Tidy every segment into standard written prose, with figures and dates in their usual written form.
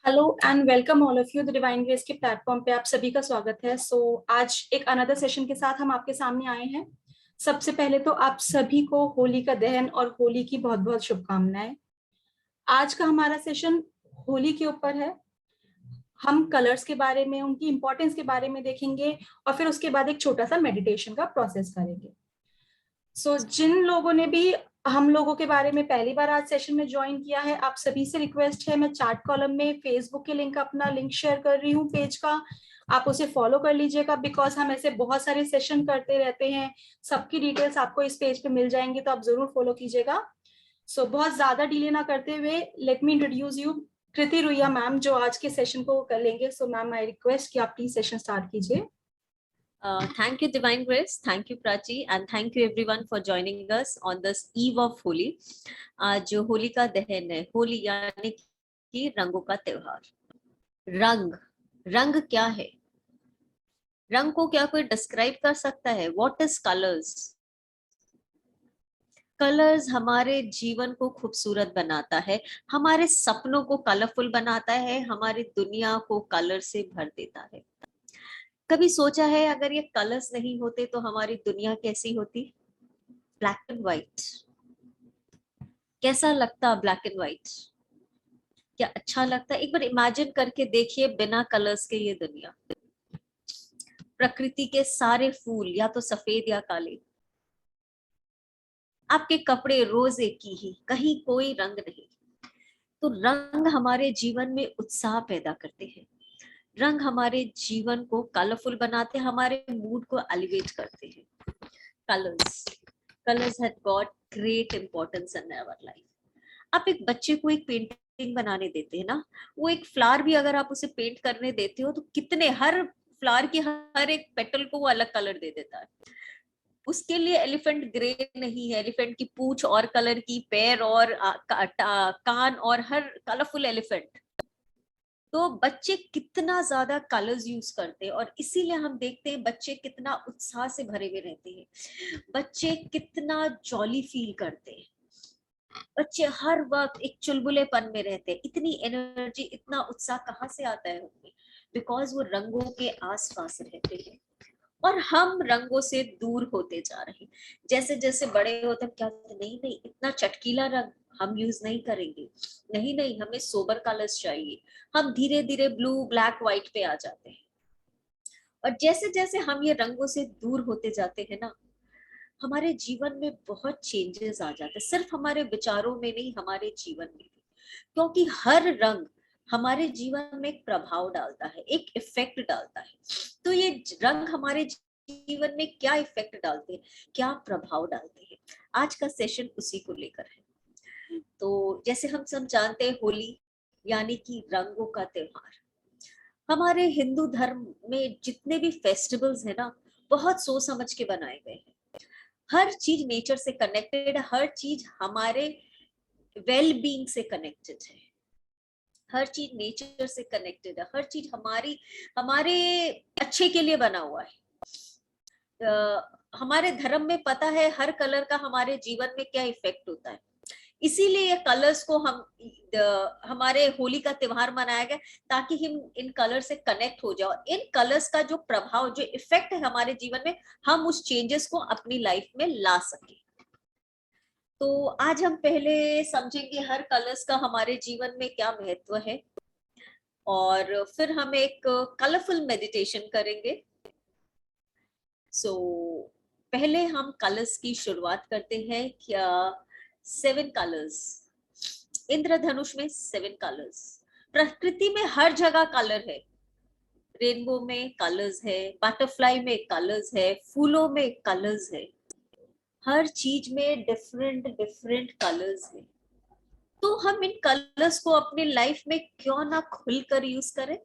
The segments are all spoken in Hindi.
Hello and welcome all of you the divine grace के प्लेटफॉर्म पे आप सभी का स्वागत है। आज एक अनदर सेशन के साथ हम आपके सामने आए हैं। सबसे पहले तो आप सभी को होली का दहन और होली की बहुत बहुत शुभकामनाएं। आज का हमारा सेशन होली के ऊपर है। हम कलर्स के बारे में, उनकी इंपॉर्टेंस के बारे में देखेंगे और फिर उसके बाद एक छोटा सा मेडिटेशन का प्रोसेस करेंगे। जिन लोगों ने भी हम लोगों के बारे में पहली बार आज सेशन में ज्वाइन किया है, आप सभी से रिक्वेस्ट है, मैं चैट कॉलम में फेसबुक के लिंक अपना लिंक शेयर कर रही हूँ पेज का, आप उसे फॉलो कर लीजिएगा। बिकॉज हम ऐसे बहुत सारे सेशन करते रहते हैं, सबकी डिटेल्स आपको इस पेज पे मिल जाएंगी, तो आप जरूर फॉलो कीजिएगा। बहुत ज्यादा डिले ना करते हुए let me introduce you Kriti Ruia ma'am, जो आज के सेशन को कर लेंगे। मैम, आई रिक्वेस्ट कि आप प्लीज सेशन स्टार्ट कीजिए। Thank you, Divine Grace. Thank you, Prachi, and thank you everyone for joining us on this eve of Holi. आज जो होली का दहन है, होली यानी कि रंगों का त्योहार। रंग रंग क्या है? रंग को क्या कोई डिस्क्राइब कर सकता है? What is colours? कलर्स हमारे जीवन को खूबसूरत बनाता है, हमारे सपनों को कलरफुल बनाता है, हमारी दुनिया को कलर से भर देता है। कभी सोचा है अगर ये कलर्स नहीं होते तो हमारी दुनिया कैसी होती? Black and white. कैसा लगता ब्लैक एंड व्हाइट? क्या अच्छा लगता? एक बार इमेजिन करके देखिए बिना कलर्स के ये दुनिया। प्रकृति के सारे फूल या तो सफेद या काले, आपके कपड़े रोज एक ही ही, कहीं कोई रंग नहीं। तो रंग हमारे जीवन में उत्साह पैदा करते हैं, रंग हमारे जीवन को कलरफुल बनाते हैं, हमारे मूड को एलिवेट करते हैं। Colours have got great importance in our life. आप एक बच्चे को एक पेंटिंग बनाने देते हैं ना, वो एक फ्लावर भी अगर आप उसे पेंट करने देते हो तो कितने, हर फ्लावर की हर एक पेटल को वो अलग कलर दे देता है। उसके लिए एलिफेंट ग्रे नहीं है, एलिफेंट की पूंछ और कलर की, पैर और कान और हर कलरफुल एलिफेंट। तो बच्चे कितना ज्यादा कलर्स यूज करते हैं और इसीलिए हम देखते हैं बच्चे कितना उत्साह से भरे हुए रहते हैं, बच्चे कितना जॉली फील करते हैं, बच्चे हर वक्त एक चुलबुलेपन में रहते हैं। इतनी एनर्जी, इतना उत्साह कहाँ से आता है उनमें? बिकॉज वो रंगों के आसपास रहते हैं और हम रंगों से दूर होते जा रहे हैं। जैसे जैसे बड़े होते हैं क्या होता है, नहीं नहीं इतना चटकीला रंग हम यूज नहीं करेंगे, नहीं नहीं हमें सोबर कलर्स चाहिए। हम धीरे धीरे ब्लू ब्लैक व्हाइट पे आ जाते हैं। और जैसे जैसे हम ये रंगों से दूर होते जाते हैं ना, हमारे जीवन में बहुत चेंजेस आ जाते हैं, सिर्फ हमारे विचारों में नहीं, हमारे जीवन में भी। क्योंकि हर रंग हमारे जीवन में एक प्रभाव डालता है, एक इफेक्ट डालता है। तो ये रंग हमारे जीवन में क्या इफेक्ट डालते हैं, क्या प्रभाव डालते हैं, आज का सेशन उसी को लेकर है। तो जैसे हम सब जानते हैं, होली यानी कि रंगों का त्योहार। हमारे हिंदू धर्म में जितने भी फेस्टिवल्स है ना, बहुत सोच समझ के बनाए गए हैं। हर चीज नेचर से कनेक्टेड है, हर चीज हमारे वेल बीइंग से कनेक्टेड है, हर चीज नेचर से कनेक्टेड है, हर चीज हमारे अच्छे के लिए बना हुआ है। हमारे धर्म में पता है हर कलर का हमारे जीवन में क्या इफेक्ट होता है। इसीलिए ये कलर्स को हमारे होली का त्योहार मनाया गया, ताकि हम इन कलर से कनेक्ट हो जाओ। इन कलर्स का जो प्रभाव, जो इफेक्ट है हमारे जीवन में, हम उस चेंजेस को अपनी लाइफ में ला सके। तो आज हम पहले समझेंगे हर कलर्स का हमारे जीवन में क्या महत्व है, और फिर हम एक कलरफुल मेडिटेशन करेंगे। पहले हम कलर्स की शुरुआत करते हैं। क्या 7 कलर्स, इंद्रधनुष में 7 कलर्स। प्रकृति में हर जगह कलर है, रेनबो में कलर्स है, बटरफ्लाई में कलर्स है, फूलों में कलर्स है, हर चीज में डिफरेंट डिफरेंट कलर्स है। तो हम इन कलर्स को अपनी लाइफ में क्यों ना खुलकर यूज करें,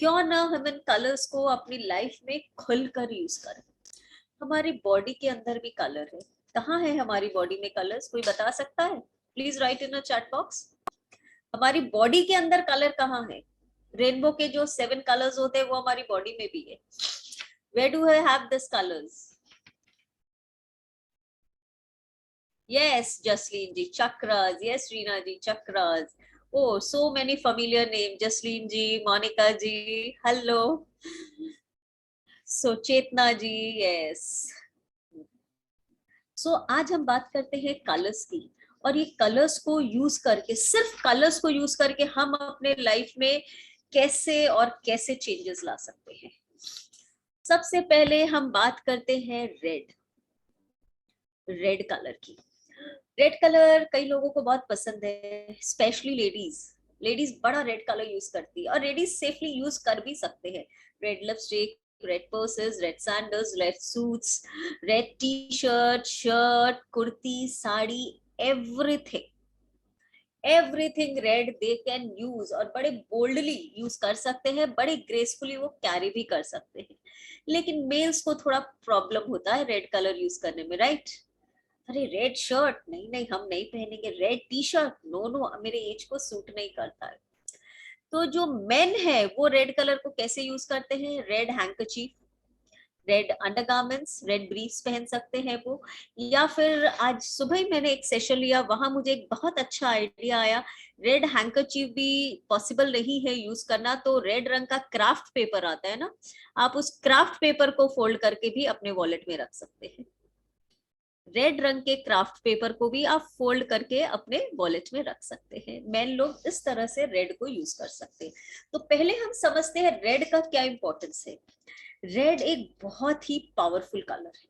क्यों ना हम इन कलर्स को अपनी लाइफ में खुलकर यूज करें। हमारी बॉडी के अंदर भी कलर है। कहाँ है हमारी बॉडी में कलर्स, कोई बता सकता है? Please right in a chat box. हमारी बॉडी के अंदर कलर कहाँ है? रेनबो के जो 7 कलर्स होते हैं वो हमारी बॉडी में भी है। Where do I have this colors? Yes, Jasleen ji, chakras. Yes, Reena ji, chakras. Oh, so many familiar names. Jasleen ji, Monica ji, hello. So Chetna ji, yes. So आज हम बात करते हैं कलर्स की, और ये कलर्स को यूज करके, सिर्फ कलर्स को यूज करके हम अपने लाइफ में कैसे और कैसे चेंजेस ला सकते हैं। सबसे पहले हम बात करते हैं रेड कलर की। रेड कलर कई लोगों को बहुत पसंद है, स्पेशली लेडीज बड़ा रेड कलर यूज करती है, और लेडीज सेफली यूज कर भी सकते हैं। Red lipstick, red purses, red sandals, red suits, red T shirt, shirt, kurti, sari, everything everything red they can use, और बड़े बोल्डली यूज कर सकते हैं, बड़े ग्रेसफुली वो कैरी भी कर सकते हैं। लेकिन मेल्स को थोड़ा प्रॉब्लम होता है रेड कलर यूज करने में, राइट? अरे रेड शर्ट नहीं नहीं हम नहीं पहनेंगे, red T shirt no no मेरे एज को सूट नहीं करता है। तो जो मेन है वो रेड कलर को कैसे यूज करते हैं? Red handkerchief, red undergarments, red briefs पहन सकते हैं वो। या फिर आज सुबह ही मैंने एक सेशन लिया, वहां मुझे एक बहुत अच्छा आइडिया आया। रेड हैंकरचीफ भी पॉसिबल नहीं है यूज करना, तो रेड रंग का क्राफ्ट पेपर आता है ना, आप उस क्राफ्ट पेपर को फोल्ड करके भी अपने वॉलेट में रख सकते हैं। रेड रंग के क्राफ्ट पेपर को भी आप फोल्ड करके अपने वॉलेट में रख सकते हैं। मेन लोग इस तरह से रेड को यूज कर सकते हैं। तो पहले हम समझते हैं रेड का क्या इंपॉर्टेंस है। रेड एक बहुत ही पावरफुल कलर है।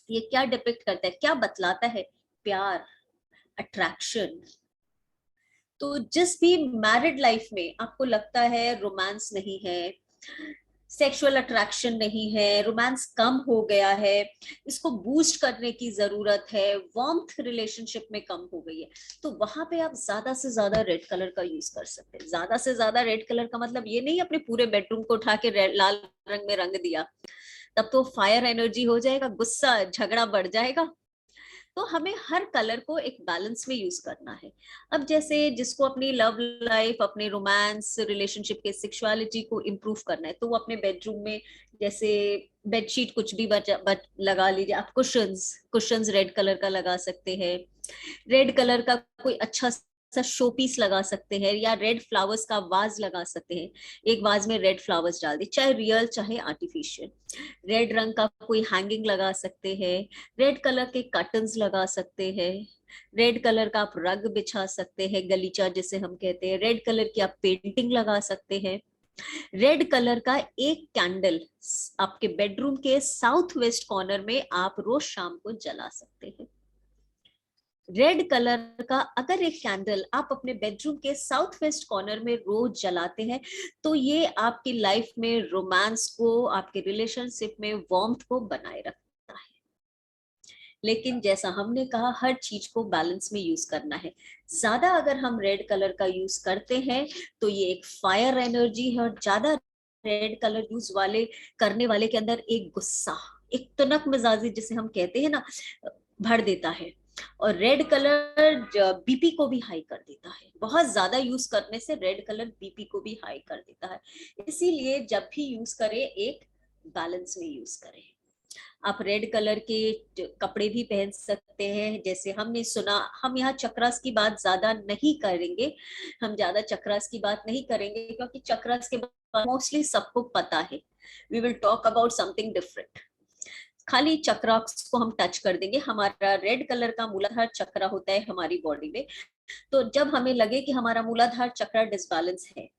ये क्या डिपिक्ट करता है, क्या बतलाता है? प्यार, अट्रैक्शन। तो जिस भी मैरिड लाइफ में आपको लगता है रोमांस नहीं है, सेक्सुअल अट्रैक्शन नहीं है, रोमांस कम हो गया है, इसको बूस्ट करने की जरूरत है, वार्मथ रिलेशनशिप में कम हो गई है, तो वहां पे आप ज्यादा से ज्यादा रेड कलर का यूज कर सकते हैं। ज्यादा से ज्यादा रेड कलर का मतलब ये नहीं अपने पूरे बेडरूम को उठा के लाल रंग में रंग दिया, तब तो फायर एनर्जी हो जाएगा, गुस्सा झगड़ा बढ़ जाएगा। तो हमें हर कलर को एक बैलेंस में यूज करना है। अब जैसे जिसको अपनी लव लाइफ, अपने रोमांस रिलेशनशिप के सेक्सुअलिटी को इम्प्रूव करना है, तो वो अपने बेडरूम में जैसे बेडशीट कुछ भी लगा लीजिए। आप कुशंस कुशंस रेड कलर का लगा सकते हैं। रेड कलर का कोई अच्छा सा शो पीस लगा सकते हैं, या रेड फ्लावर्स का वाज लगा सकते हैं। एक वाज में रेड फ्लावर्स डाल दिए, चाहे रियल चाहे आर्टिफिशियल। रेड रंग का कोई हैंगिंग लगा सकते हैं। रेड कलर के कर्टन्स लगा सकते हैं। रेड कलर का आप रग बिछा सकते हैं, गलीचा जिसे हम कहते हैं। रेड कलर की आप पेंटिंग लगा सकते हैं। रेड कलर का एक कैंडल आपके बेडरूम के साउथ वेस्ट कॉर्नर में आप रोज शाम को जला सकते हैं। रेड कलर का अगर एक कैंडल आप अपने बेडरूम के साउथ वेस्ट कॉर्नर में रोज जलाते हैं, तो ये आपकी लाइफ में रोमांस को, आपके रिलेशनशिप में वार्मथ को बनाए रखता है। लेकिन जैसा हमने कहा, हर चीज को बैलेंस में यूज करना है। ज्यादा अगर हम रेड कलर का यूज करते हैं तो ये एक फायर एनर्जी है, और ज्यादा रेड कलर यूज करने वाले के अंदर एक गुस्सा, एक तुनक मिजाजी जिसे हम कहते हैं ना, भर देता है। और रेड कलर बीपी को भी हाई कर देता है। बहुत ज्यादा यूज करने से रेड कलर बीपी को भी हाई कर देता है। इसीलिए जब भी यूज करें, एक बैलेंस में यूज करें। आप रेड कलर के कपड़े भी पहन सकते हैं। जैसे हमने सुना, हम यहाँ चक्रास की बात ज्यादा नहीं करेंगे, हम ज्यादा चक्रास की बात नहीं करेंगे, क्योंकि चक्रास के बारे में मोस्टली सबको पता है। We will talk about something different. खाली चक्रास को हम टच कर देंगे। हमारा रेड कलर का मूलाधार चक्र होता है हमारी बॉडी में। तो जब हमें लगे कि हमारा मूलाधार चक्र डिसबैलेंस है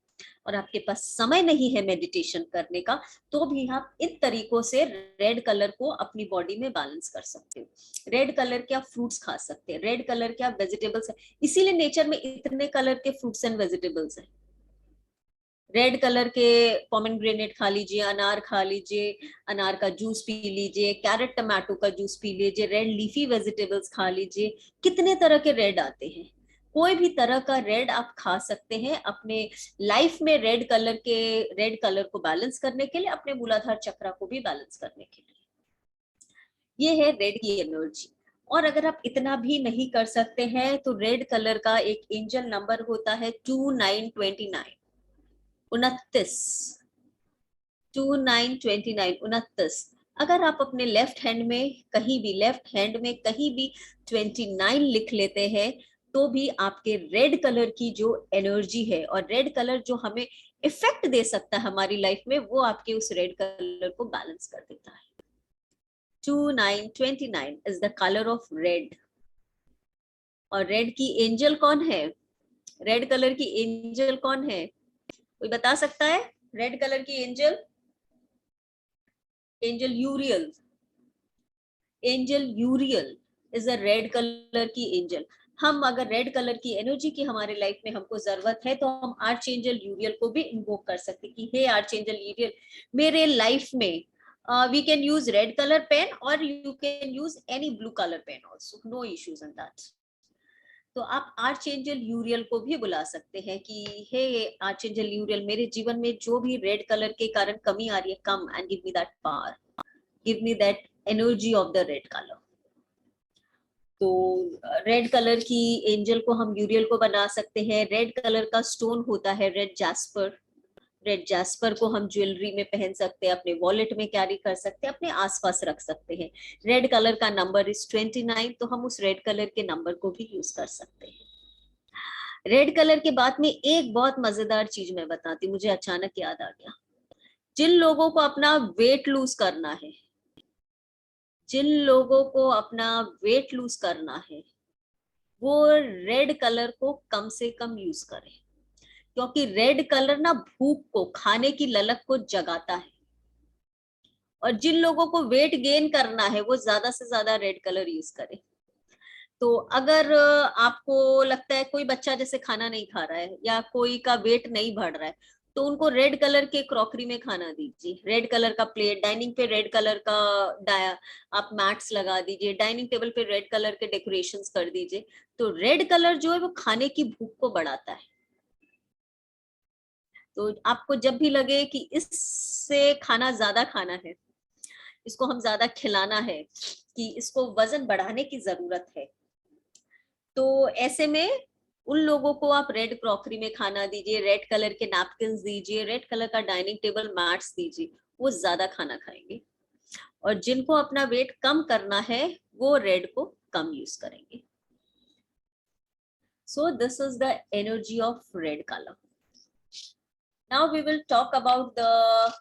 और आपके पास समय नहीं है मेडिटेशन करने का, तो भी आप इन तरीकों से रेड कलर को अपनी बॉडी में बैलेंस कर सकते हो। रेड कलर के आप फ्रूट्स खा सकते हैं, रेड कलर के आप वेजिटेबल्स है। इसीलिए नेचर में इतने कलर के फ्रूट्स एंड वेजिटेबल्स हैं। रेड कलर के पोमेग्रेनेट खा लीजिए, अनार खा लीजिए, अनार का जूस पी लीजिए, कैरेट टमाटो का जूस पी लीजिए, रेड लीफी वेजिटेबल्स खा लीजिए। कितने तरह के रेड आते हैं, कोई भी तरह का रेड आप खा सकते हैं अपने लाइफ में। रेड कलर को बैलेंस करने के लिए, अपने मूलाधार चक्र को भी बैलेंस करने के लिए, ये है रेड की एनर्जी। और अगर आप इतना भी नहीं कर सकते हैं, तो रेड कलर का एक एंजल नंबर होता है 2929, 29 अगर आप अपने लेफ्ट हैंड में कहीं भी 29 लिख लेते हैं, तो भी आपके रेड कलर की जो एनर्जी है और रेड कलर जो हमें इफेक्ट दे सकता है हमारी लाइफ में, वो आपके उस रेड कलर को बैलेंस कर देता है। 2929 is the colour of red. और रेड की एंजल कौन है? रेड कलर की एंजल कौन है? कोई बता सकता है? रेड कलर की angel, angel यूरियल। Angel यूरियल is a red colour की एंजल। हम अगर रेड कलर की एनर्जी की हमारे लाइफ में हमको जरूरत है तो हम आर्चएंजल यूरियल को भी इन्वोक कर सकते कि हे आर्चएंजल यूरियल, मेरे लाइफ में we can use red colour pen और you can use any blue colour pen also, no issues in that. तो आप आर्चएंजल यूरियल को भी बुला सकते हैं कि हे आर्चएंजल यूरियल, मेरे जीवन में जो भी रेड कलर के कारण कमी आ रही है, come and give me that power, give me that energy of the red colour. तो रेड कलर की एंजल को हम यूरियल को बना सकते हैं। रेड कलर का स्टोन होता है रेड जैस्पर। रेड जैस्पर को हम ज्वेलरी में पहन सकते हैं, अपने वॉलेट में कैरी कर सकते हैं, अपने आसपास रख सकते हैं। रेड कलर का नंबर इज 29, तो हम उस रेड कलर के नंबर को भी यूज कर सकते हैं। रेड कलर के बाद में एक बहुत मजेदार चीज मैं बताती हूँ, मुझे अचानक याद आ गया। जिन लोगों को अपना वेट लूज करना है, जिन लोगों को अपना वेट लूज करना है, वो रेड कलर को कम से कम यूज करें, क्योंकि रेड कलर ना भूख को, खाने की ललक को जगाता है। और जिन लोगों को वेट गेन करना है वो ज्यादा से ज्यादा रेड कलर यूज करें। तो अगर आपको लगता है कोई बच्चा जैसे खाना नहीं खा रहा है या कोई का वेट नहीं बढ़ रहा है, तो उनको रेड कलर के क्रॉकरी में खाना दीजिए। रेड कलर का प्लेट, डाइनिंग पे रेड कलर का डाया आप मैट्स लगा दीजिए, डाइनिंग टेबल पे रेड कलर के डेकोरेशंस कर दीजिए। तो रेड कलर जो है वो खाने की भूख को बढ़ाता है। तो आपको जब भी लगे कि इससे खाना ज्यादा खाना है, इसको हम ज्यादा खिलाना है, कि इसको वजन बढ़ाने की जरूरत है, तो ऐसे में उन लोगों को आप रेड क्रॉकरी में खाना दीजिए, रेड कलर के नैपकिन दीजिए, रेड कलर का डाइनिंग टेबल मैट्स दीजिए, वो ज्यादा खाना खाएंगे। और जिनको अपना वेट कम करना है वो रेड को कम यूज करेंगे। So this is the energy of red color. Now we will talk about the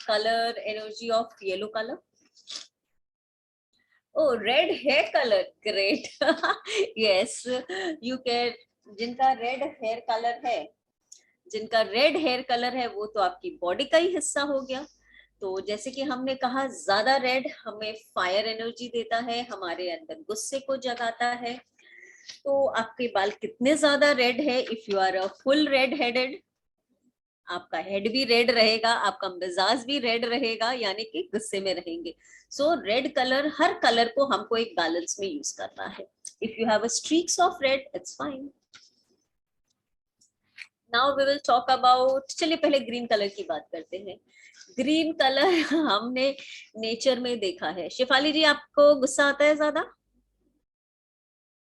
color energy of yellow color. Oh, red hair color, great. Yes, you can. जिनका रेड हेयर कलर है, जिनका रेड हेयर कलर है वो तो आपकी बॉडी का ही हिस्सा हो गया। तो जैसे कि हमने कहा, ज्यादा रेड हमें फायर एनर्जी देता है, हमारे अंदर गुस्से को जगाता है। तो आपके बाल कितने ज्यादा रेड है, if you are a full red headed, आपका हेड भी रेड रहेगा, आपका मिजाज भी रेड रहेगा, यानी कि गुस्से में रहेंगे। सो रेड कलर, हर कलर को हमको एक बैलेंस में यूज करना है। If you have a streaks of red, it's fine. Now we will talk about, चलिए पहले ग्रीन कलर की बात करते हैं। ग्रीन कलर हमने नेचर में देखा है। शेफाली जी, आपको गुस्सा आता है ज्यादा?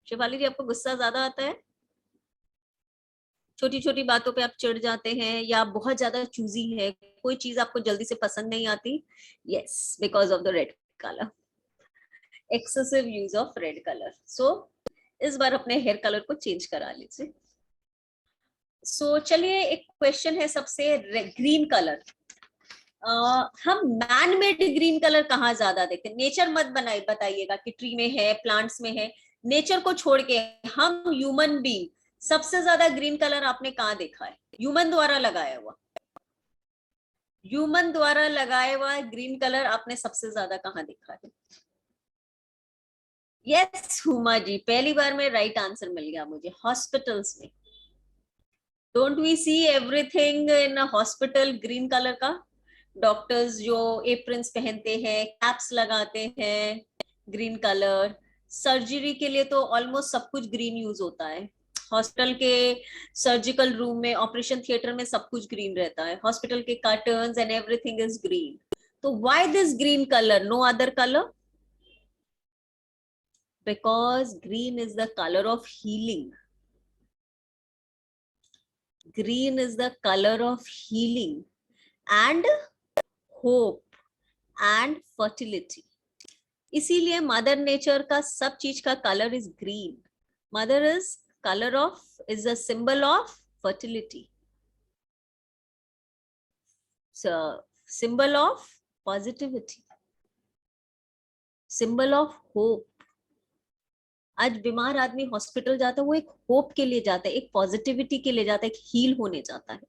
शेफाली जी, आपको गुस्सा ज्यादा आता है? छोटी छोटी बातों पे आप चिढ़ जाते हैं, या आप बहुत ज्यादा चूजी है, कोई चीज आपको जल्दी से पसंद नहीं आती? Yes, because of the red colour, excessive use of red colour. So इस बार अपने हेयर कलर को चेंज करा लीजिए। सो चलिए, एक क्वेश्चन है सबसे, ग्रीन कलर, हम मैन मेड ग्रीन कलर कहाँ ज्यादा देखते हैं? नेचर मत बनाए बताइएगा कि ट्री में है, प्लांट्स में है, नेचर को छोड़ के हम ह्यूमन बीइंग सबसे ज्यादा ग्रीन कलर आपने कहाँ देखा है? ह्यूमन द्वारा लगाया हुआ, ह्यूमन द्वारा लगाया हुआ ग्रीन कलर आपने सबसे ज्यादा कहाँ देखा है? यस हुमा जी, पहली बार में राइट आंसर मिल गया मुझे, हॉस्पिटल्स में। Don't we see everything in hospital green colour का? डॉक्टर्स जो एप्रन्स पहनते हैं, कैप्स लगाते हैं, ग्रीन कलर। सर्जरी के लिए तो ऑलमोस्ट सब कुछ ग्रीन यूज होता है। हॉस्पिटल के सर्जिकल रूम में, ऑपरेशन थिएटर में सब कुछ ग्रीन रहता है। हॉस्पिटल के curtains and everything is green. तो why this green colour, no other colour? Because green is the colour of healing. Green is the color of healing and hope and fertility. इसीलिए मदर नेचर का सब चीज का colour is green. Mother is color of is a symbol of fertility. So symbol of positivity, symbol of hope. आज बीमार आदमी हॉस्पिटल जाता है, वो एक होप के लिए जाता है, एक पॉजिटिविटी के लिए जाता है, एक हील होने जाता है.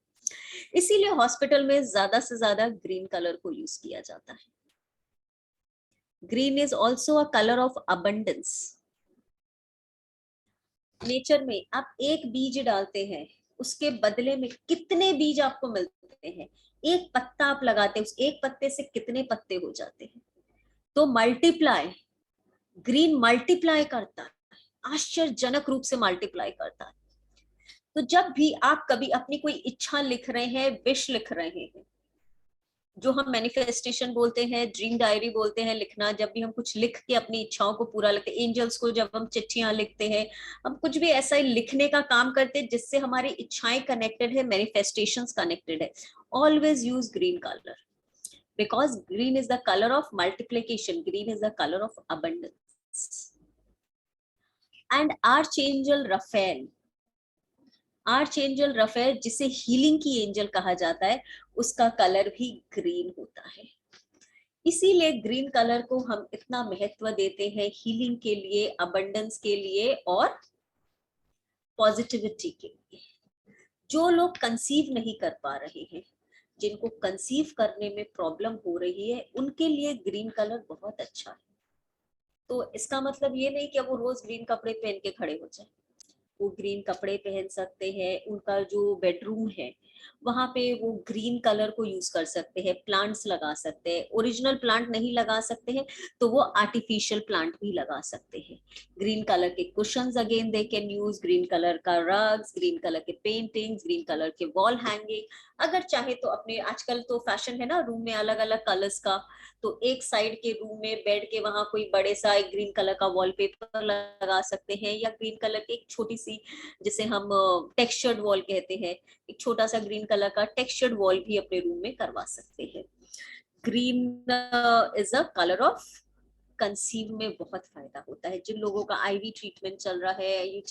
इसीलिए हॉस्पिटल में ज्यादा से ज्यादा ग्रीन कलर को यूज किया जाता है. Green is also a colour of abundance. Nature में आप एक बीज डालते हैं, उसके बदले में कितने बीज आपको मिलते हैं. एक पत्ता आप लगाते हैं, उस एक पत्ते से कितने पत्ते हो जाते हैं. तो मल्टीप्लाई, ग्रीन मल्टीप्लाई करता है, आश्चर्यजनक रूप से मल्टीप्लाई करता है. तो जब भी आप कभी अपनी कोई इच्छा लिख रहे हैं, विश लिख रहे हैं, जो हम मैनिफेस्टेशन बोलते हैं, ड्रीम डायरी बोलते हैं, लिखना, जब भी हम कुछ लिख के अपनी इच्छाओं को पूरा लिखते हैं, एंजल्स को जब हम चिट्ठियां लिखते हैं, हम कुछ भी ऐसा ही लिखने का काम करते हैं जिससे हमारी इच्छाएं कनेक्टेड है, मैनिफेस्टेशंस कनेक्टेड है. Always use green colour because green is the color of multiplication, green is the color of abundance. And archangel Raphael, archangel Raphael जिसे हीलिंग की एंजल कहा जाता है, उसका कलर भी ग्रीन होता है. इसीलिए ग्रीन कलर को हम इतना महत्व देते हैं हीलिंग के लिए, अबंडेंस के लिए और पॉजिटिविटी के लिए. जो लोग कंसीव नहीं कर पा रहे हैं, जिनको कंसीव करने में प्रॉब्लम हो रही है, उनके लिए ग्रीन कलर बहुत अच्छा है. तो इसका मतलब ये नहीं कि अब वो रोज ग्रीन कपड़े पहन के खड़े हो जाए. वो ग्रीन कपड़े पहन सकते हैं, उनका जो बेडरूम है वहां पे वो ग्रीन कलर को यूज कर सकते हैं, प्लांट्स लगा सकते हैं. ओरिजिनल प्लांट नहीं लगा सकते हैं तो वो आर्टिफिशियल प्लांट भी लगा सकते हैं. ग्रीन कलर के cushions again they can use, green colour का रग्स, ग्रीन कलर के पेंटिंग्स, ग्रीन कलर के वॉल हैंगिंग. अगर चाहे तो अपने, आजकल तो फैशन है ना रूम में अलग अलग कलर्स का, तो एक साइड के रूम में बेड के वहां कोई बड़े सा एक ग्रीन कलर का वॉलपेपर लगा सकते हैं, या ग्रीन कलर की एक छोटी सी, जिसे हम टेक्सचर्ड वॉल कहते हैं, एक छोटा सा ग्रीन कलर का टेक्सचर्ड वॉल भी अपने रूम में करवा सकते हैं. Green is a colour of conceive में बहुत फायदा होता है. जिन लोगों का आईवी ट्रीटमेंट चल रहा है,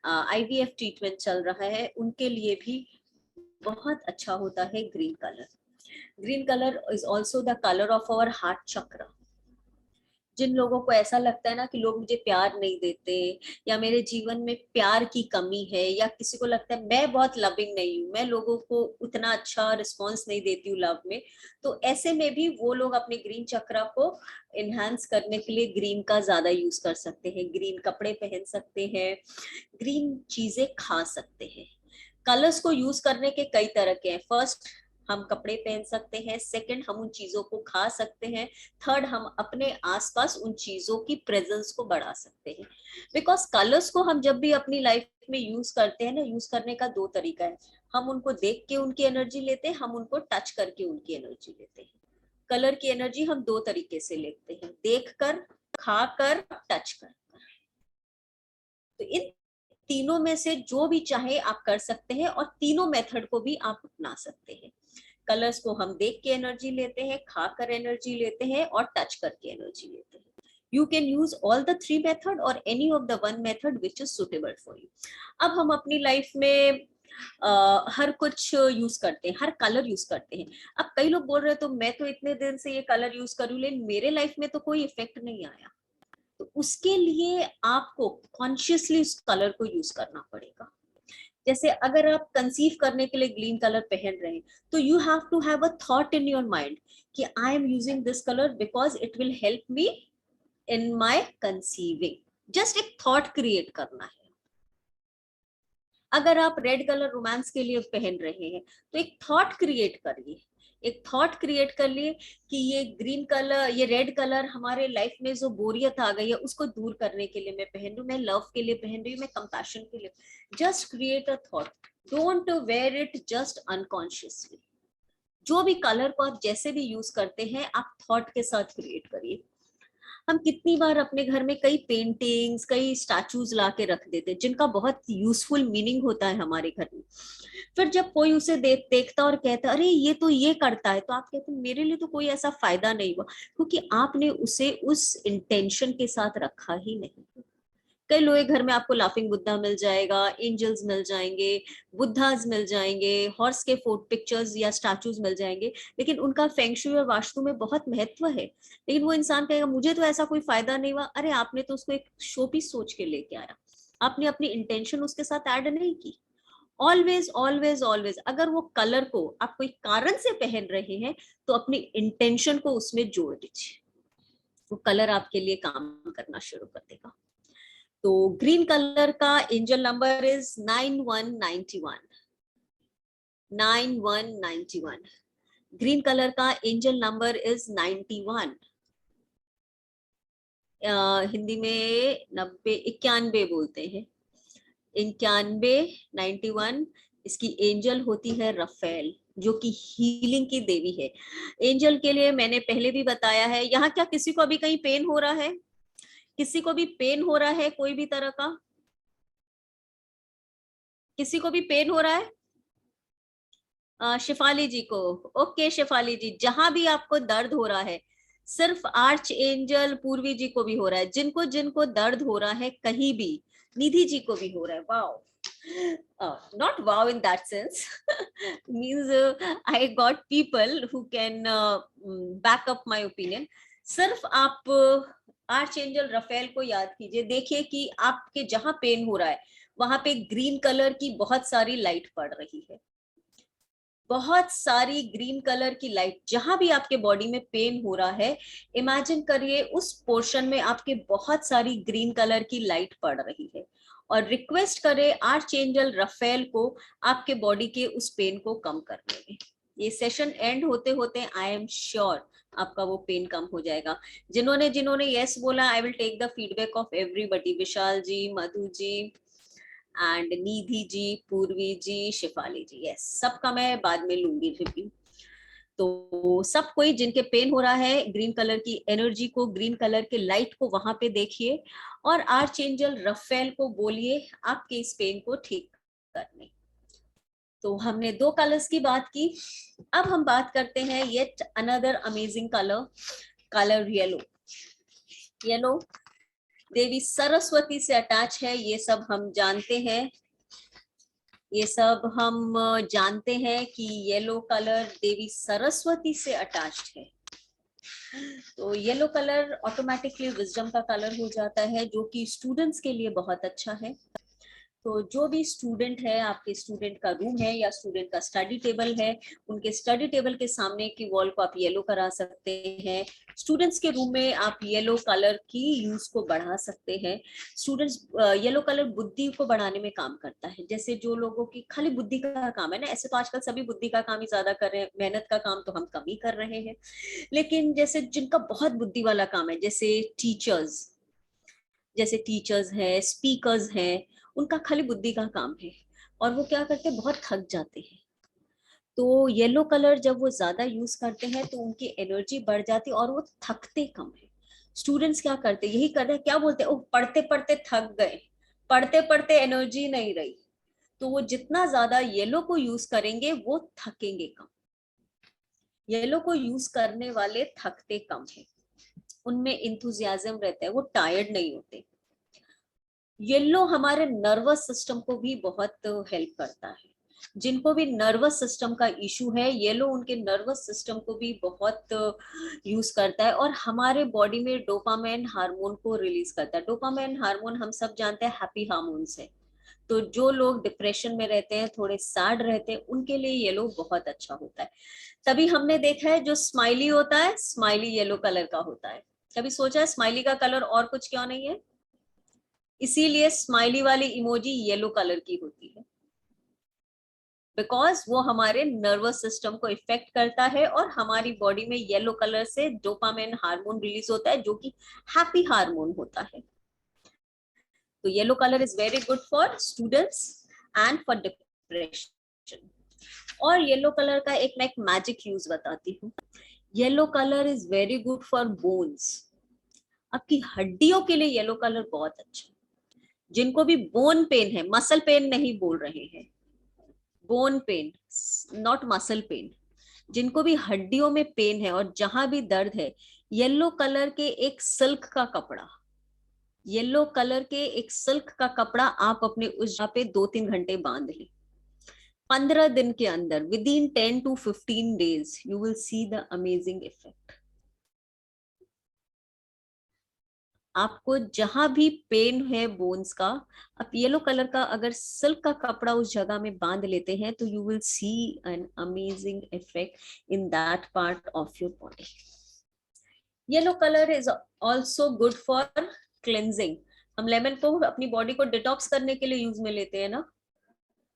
आईवीएफ ट्रीटमेंट चल रहा है, उनके लिए भी बहुत अच्छा होता है green colour. Green colour is also the colour of our heart chakra. जिन लोगों को ऐसा लगता है ना कि लोग मुझे प्यार नहीं देते, या मेरे जीवन में प्यार की कमी है, या किसी को लगता है मैं बहुत लविंग नहीं हूँ, मैं लोगों को उतना अच्छा रिस्पॉन्स नहीं देती हूँ लव में, तो ऐसे में भी वो लोग अपने ग्रीन चक्र को एनहांस करने के लिए ग्रीन का ज्यादा यूज कर सकते हैं. ग्रीन कपड़े पहन सकते हैं, ग्रीन चीजें खा सकते हैं. कलर्स को यूज करने के कई तरह के हैं. फर्स्ट, हम कपड़े पहन सकते हैं. सेकंड, हम उन चीजों को खा सकते हैं. थर्ड, हम अपने आसपास उन चीजों की प्रेजेंस को बढ़ा सकते हैं. बिकॉज कलर्स को हम जब भी अपनी लाइफ में यूज करते हैं ना, यूज करने का दो तरीका है. हम उनको देख के उनकी एनर्जी लेते हैं, हम उनको टच करके उनकी एनर्जी लेते हैं. कलर की एनर्जी हम दो तरीके से लेते हैं, देख कर, खा कर, टच कर. तो इन तीनों में से जो भी चाहे आप कर सकते हैं, और तीनों मेथड को भी आप अपना सकते हैं. कलर्स को हम देख के एनर्जी लेते हैं, खाकर एनर्जी लेते हैं, और टच करके एनर्जी लेते हैं. You can use all the three method or any of the one method which is suitable for you. अब हम अपनी लाइफ में हर कुछ यूज करते हैं, हर कलर यूज करते हैं. अब कई लोग बोल रहे हैं तो मैं तो इतने दिन से ये कलर यूज कर रही हूँ, लेकिन मेरे लाइफ में तो कोई इफेक्ट नहीं आया. तो उसके लिए आपको कॉन्शियसली उस कलर को यूज करना पड़ेगा. जैसे अगर आप कंसीव करने के लिए ग्रीन कलर पहन रहे हैं, तो you have to have a thought in your mind कि I am using this colour because it will help me in my conceiving. Just एक थॉट क्रिएट करना है. अगर आप रेड कलर रोमांस के लिए पहन रहे हैं, तो एक थॉट क्रिएट करिए. एक थॉट क्रिएट कर लिए कि ये ग्रीन कलर, ये रेड कलर हमारे लाइफ में जो बोरियत आ गई है उसको दूर करने के लिए मैं पहन रही हूँ, मैं लव के लिए पहन रही हूँ, मैं कंपैशन के लिए. Just create a thought, don't wear it just unconsciously. जो भी कलर को आप जैसे भी यूज करते हैं, आप थॉट के साथ क्रिएट करिए. हम कितनी बार अपने घर में कई पेंटिंग्स, कई स्टैचूज ला के रख देते हैं जिनका बहुत यूजफुल मीनिंग होता है हमारे घर में. फिर जब कोई उसे देखता और कहता अरे ये तो ये करता है, तो आप कहते हैं मेरे लिए तो कोई ऐसा फायदा नहीं हुआ, क्योंकि आपने उसे उस इंटेंशन के साथ रखा ही नहीं. कई लोगों के घर में आपको लाफिंग बुद्धा मिल जाएगा, एंजल्स मिल जाएंगे, बुद्धाज मिल जाएंगे, हॉर्स के फोटो पिक्चर्स या स्टैचूज मिल जाएंगे, लेकिन उनका फेंगशुई और वास्तु में बहुत महत्व है। लेकिन वो इंसान कहेगा मुझे तो ऐसा कोई फायदा नहीं हुआ। अरे आपने तो उसको एक शोपीस सोच के लेके आया, आपने अपनी इंटेंशन उसके साथ ऐड नहीं की। ऑलवेज ऑलवेज ऑलवेज अगर वो कलर को आप कोई कारण से पहन रहे हैं तो अपनी इंटेंशन को उसमें जोड़ दीजिए, वो कलर आपके लिए काम करना शुरू कर देगा। तो ग्रीन कलर का angel number is 9191। 9191 green colour का एंजल नंबर इज 91। हिंदी में 90 91 बोलते हैं, 91 91। इसकी एंजल होती है रफेल, जो कि हीलिंग की देवी है। एंजल के लिए मैंने पहले भी बताया है। यहाँ क्या किसी को अभी कहीं पेन हो रहा है? किसी को भी पेन हो रहा है कोई भी तरह का? किसी को भी पेन हो रहा है? शिफाली जी को। ओके शिफाली जी, जहां भी आपको दर्द हो रहा है, सिर्फ आर्च एंजल पूर्वी जी को भी हो रहा है, जिनको जिनको दर्द हो रहा है कहीं भी, निधि जी को भी हो रहा है। Wow, not wow in that sense means I got people who can back up my opinion. सिर्फ आप आर्च एंजल रफेल को याद कीजिए, देखिए कि आपके जहां पेन हो रहा है वहां पे ग्रीन कलर की बहुत सारी लाइट पड़ रही है, बहुत सारी ग्रीन कलर की लाइट। जहां भी आपके बॉडी में पेन हो रहा है, इमेजिन करिए उस पोर्शन में आपके बहुत सारी ग्रीन कलर की लाइट पड़ रही है, और रिक्वेस्ट करें आर्च एंजल रफेल को आपके बॉडी के उस पेन को कम करने में। ये सेशन एंड होते होते आई एम श्योर आपका वो पेन कम हो जाएगा। जिन्होंने जिन्होंने यस बोला, I will take the feedback of everybody. Vishal ji, Madhu ji and Nidhi ji, Purvi ji, Shifali ji, yes, सबका मैं बाद में लूंगी रिव्यू। तो सब कोई जिनके पेन हो रहा है, ग्रीन कलर की एनर्जी को, ग्रीन कलर के लाइट को वहां पे देखिए, और आर्च एंजल रफेल को बोलिए आपके इस पेन को ठीक करने। तो हमने 2 कलर्स की बात की। अब हम बात करते हैं yet another amazing colour, colour yellow. Yellow Devi Saraswati से अटैच है, ये सब हम जानते हैं। ये सब हम जानते हैं कि येलो कलर देवी सरस्वती से अटैच्ड है। तो येलो कलर ऑटोमेटिकली विजडम का कलर हो जाता है, जो कि स्टूडेंट्स के लिए बहुत अच्छा है। तो जो भी स्टूडेंट है, आपके स्टूडेंट का रूम है या स्टूडेंट का स्टडी टेबल है, उनके स्टडी टेबल के सामने की वॉल को आप येलो करा सकते हैं। स्टूडेंट्स के रूम में आप येलो कलर की यूज को बढ़ा सकते हैं। स्टूडेंट्स, येलो कलर बुद्धि को बढ़ाने में काम करता है। जैसे जो लोगों की खाली बुद्धि का काम है ना, ऐसे तो आजकल सभी बुद्धि का काम ही ज्यादा कर रहे हैं, मेहनत का काम तो हम कम ही कर रहे हैं। लेकिन जैसे जिनका बहुत बुद्धि वाला काम है, जैसे टीचर्स है, स्पीकर्स हैं, उनका खाली बुद्धि का काम है, और वो क्या करते हैं, बहुत थक जाते हैं। तो येलो कलर जब वो ज्यादा यूज करते हैं तो उनकी एनर्जी बढ़ जाती है और वो थकते कम है। स्टूडेंट्स क्या करते हैं, यही करते हैं, क्या बोलते हैं, ओ पढ़ते पढ़ते थक गए, पढ़ते पढ़ते एनर्जी नहीं रही। तो वो जितना ज्यादा येलो को यूज करेंगे वो थकेंगे कम। येलो को यूज करने वाले थकते कम है, उनमें इंथुजियाज्म रहता है, वो टायर्ड नहीं होते। येलो हमारे नर्वस सिस्टम को भी बहुत हेल्प करता है। जिनको भी नर्वस सिस्टम का इशू है, येलो उनके नर्वस सिस्टम को भी बहुत यूज करता है, और हमारे बॉडी में डोपामाइन हार्मोन को रिलीज करता है। डोपामाइन हार्मोन हम सब जानते हैं हैप्पी हार्मोन्स है। तो जो लोग डिप्रेशन में रहते हैं, थोड़े सैड रहते हैं, उनके लिए येलो बहुत अच्छा होता है। तभी हमने देखा है जो स्माइली होता है, स्माइली येलो कलर का होता है। कभी सोचा है स्माइली का कलर और कुछ क्यों नहीं है? इसीलिए स्माइली वाली इमोजी येलो कलर की होती है, बिकॉज वो हमारे नर्वस सिस्टम को इफेक्ट करता है, और हमारी बॉडी में येलो कलर से डोपामाइन हार्मोन रिलीज होता है, जो कि हैप्पी हार्मोन होता है। तो yellow colour is very good for students and for depression. और येलो कलर का एक मैं एक मैजिक यूज बताती हूँ। Yellow colour is very good for bones. आपकी हड्डियों के लिए येलो कलर बहुत अच्छा है। जिनको भी बोन पेन है, मसल पेन नहीं बोल रहे हैं, bone pen, not muscle pain, जिनको भी हड्डियों में पेन है और जहां भी दर्द है, येलो कलर के एक सिल्क का कपड़ा, येलो कलर के एक सिल्क का कपड़ा आप अपने उस जगह पे 2-3 घंटे बांध लें, 15 दिन के अंदर, with in 10 to 15 days, you will see the amazing effect. आपको जहां भी पेन है बोन्स का, आप येलो कलर का अगर सिल्क का कपड़ा उस जगह में बांध लेते हैं तो you will see an amazing effect in that part of your body. Yellow colour is also good for cleansing. हम लेमन को अपनी बॉडी को डिटॉक्स करने के लिए यूज में लेते हैं ना.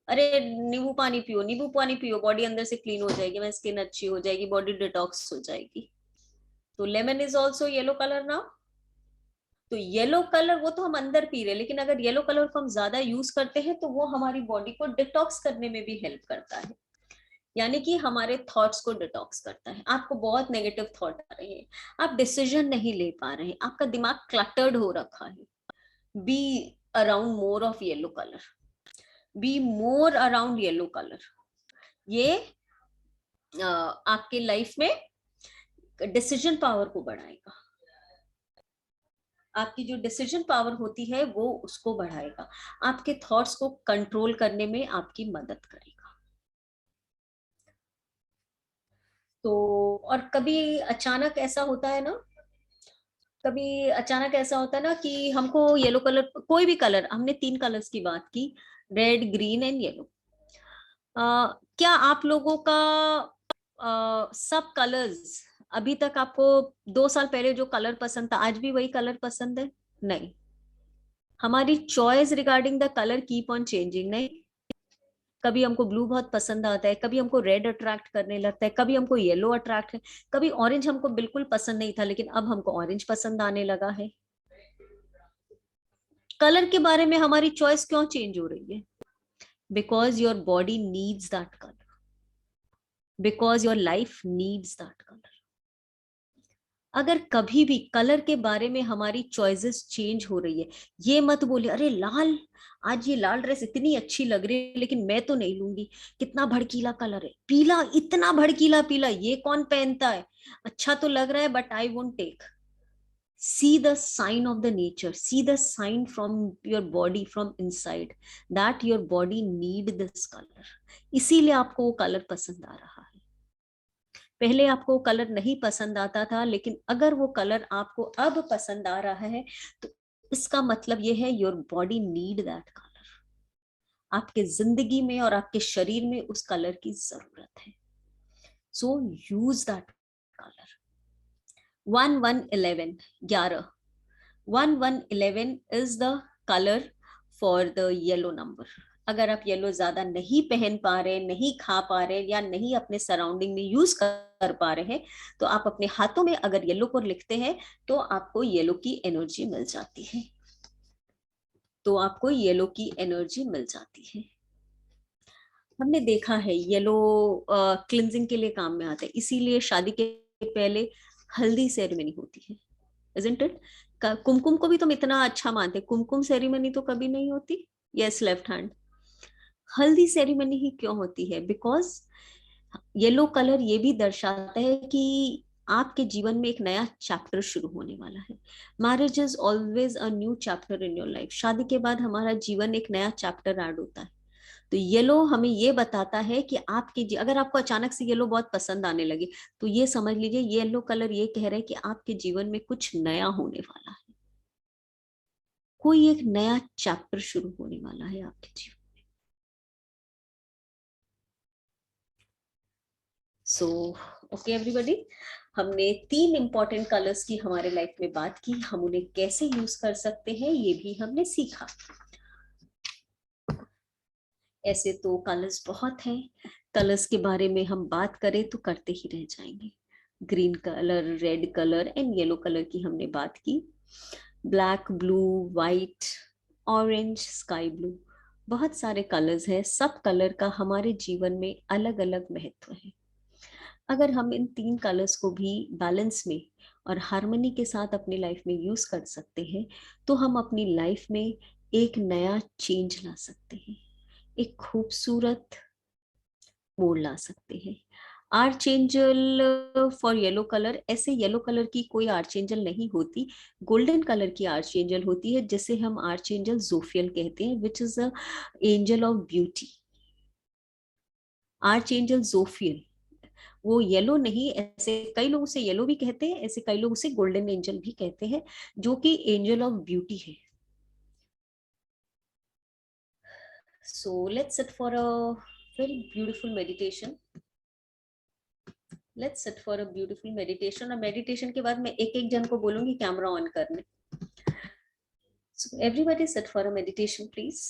अरे नींबू पानी पियो, नींबू पानी पियो, बॉडी अंदर से क्लीन हो जाएगी, मैं स्किन अच्छी हो जाएगी, बॉडी डिटॉक्स हो जाएगी. तो lemon is also yellow colour ना. तो येलो कलर वो तो हम अंदर पी रहे हैं, लेकिन अगर येलो कलर को हम ज्यादा यूज करते हैं तो वो हमारी बॉडी को डिटॉक्स करने में भी हेल्प करता है, यानी कि हमारे थॉट्स को डिटॉक्स करता है. आपको बहुत नेगेटिव थॉट आ रहे हैं, आप डिसीजन नहीं ले पा रहे हैं, आपका दिमाग क्लटर्ड हो रखा है, be around more of yellow colour, be more around yellow colour. ये आपके लाइफ में डिसीजन पावर को बढ़ाएगा, आपकी जो डिसीजन पावर होती है वो उसको बढ़ाएगा, आपके थॉट्स को कंट्रोल करने में आपकी मदद करेगा. तो और कभी अचानक ऐसा होता है ना, कभी अचानक ऐसा होता है ना कि हमको येलो कलर, कोई भी कलर, हमने 3 कलर्स की बात की, रेड, ग्रीन एंड येलो. क्या आप लोगों का सब कलर्स, अभी तक आपको 2 साल पहले जो कलर पसंद था आज भी वही कलर पसंद है? नहीं. हमारी choice regarding the colour keep on changing. नहीं, कभी हमको ब्लू बहुत पसंद आता है, कभी हमको रेड अट्रैक्ट करने लगता है, कभी हमको येलो अट्रैक्ट है, कभी ऑरेंज हमको बिल्कुल पसंद नहीं था लेकिन अब हमको ऑरेंज पसंद आने लगा है. कलर के बारे में हमारी चॉइस क्यों चेंज हो रही है? Because your body needs that colour, because your life needs that colour. अगर कभी भी कलर के बारे में हमारी चॉइसेस चेंज हो रही है, ये मत बोले अरे लाल, आज ये लाल ड्रेस इतनी अच्छी लग रही है लेकिन मैं तो नहीं लूंगी, कितना भड़कीला कलर है, पीला, इतना भड़कीला पीला, ये कौन पहनता है, अच्छा तो लग रहा है but I won't take. See the sign of the nature, see the sign from your body from inside that your body need this color. इसीलिए आपको वो कलर पसंद आ रहा है. पहले आपको वो कलर नहीं पसंद आता था, लेकिन अगर वो कलर आपको अब पसंद आ रहा है तो इसका मतलब ये है your body need that colour. आपके जिंदगी में और आपके शरीर में उस कलर की जरूरत है. सो use that colour. 1111, 11, 1111 is the color for the yellow number. अगर आप येलो ज्यादा नहीं पहन पा रहे, नहीं खा पा रहे या नहीं अपने सराउंडिंग में यूज कर पा रहे हैं तो आप अपने हाथों में अगर येलो को लिखते हैं तो आपको येलो की एनर्जी मिल जाती है, तो आपको येलो की एनर्जी मिल जाती है. हमने देखा है येलो क्लिनजिंग के लिए काम में आता है, इसीलिए शादी के पहले हल्दी सेरेमनी होती है, isn't it? कुमकुम को भी तुम इतना अच्छा मानते, कुमकुम सेरेमनी तो कभी नहीं होती. Yes, left hand. हल्दी सेरेमनी ही क्यों होती है? बिकॉज येलो कलर ये भी दर्शाता है कि आपके जीवन में एक नया चैप्टर शुरू होने वाला है. Marriage is always a new chapter in your life. शादी के बाद हमारा जीवन एक नया चैप्टर ऐड होता है. तो येलो हमें ये बताता है कि आपके, अगर आपको अचानक से येलो बहुत पसंद आने लगे तो ये समझ लीजिए येलो कलर ये कह रहा है कि आपके जीवन में कुछ नया होने वाला है, कोई एक नया चैप्टर शुरू होने वाला है आपके जीवन में. सो ओके एवरीबॉडी, हमने 3 इंपॉर्टेंट कलर्स की हमारे लाइफ में बात की, हम उन्हें कैसे यूज कर सकते हैं ये भी हमने सीखा. ऐसे तो कलर्स बहुत हैं, कलर्स के बारे में हम बात करें तो करते ही रह जाएंगे. Green colour, red colour and yellow colour की हमने बात की. Black, blue, white, orange, sky blue, बहुत सारे कलर्स हैं. सब कलर का हमारे जीवन में अलग अलग महत्व है. अगर हम इन 3 कलर्स को भी बैलेंस में और हार्मनी के साथ अपनी लाइफ में यूज कर सकते हैं तो हम अपनी लाइफ में एक नया चेंज ला सकते हैं, एक खूबसूरत मोड़ ला सकते हैं. आर्चेंजल फॉर येलो कलर, ऐसे येलो कलर की कोई आर्चेंजल नहीं होती, गोल्डन कलर की आर्चेंजल होती है जिसे हम आर्चेंजल जोफियल कहते हैं, which is a angel of beauty. Archangel Jophiel, वो येलो नहीं, ऐसे कई लोग उसे येलो भी कहते हैं, ऐसे कई लोग उसे गोल्डन एंजल भी कहते हैं, जो कि एंजल ऑफ ब्यूटी है। So let's sit for a very beautiful meditation. Let's sit for a beautiful meditation. और मेडिटेशन के बाद मैं एक एक जन को बोलूंगी कैमरा ऑन करने। So everybody sit for a meditation please.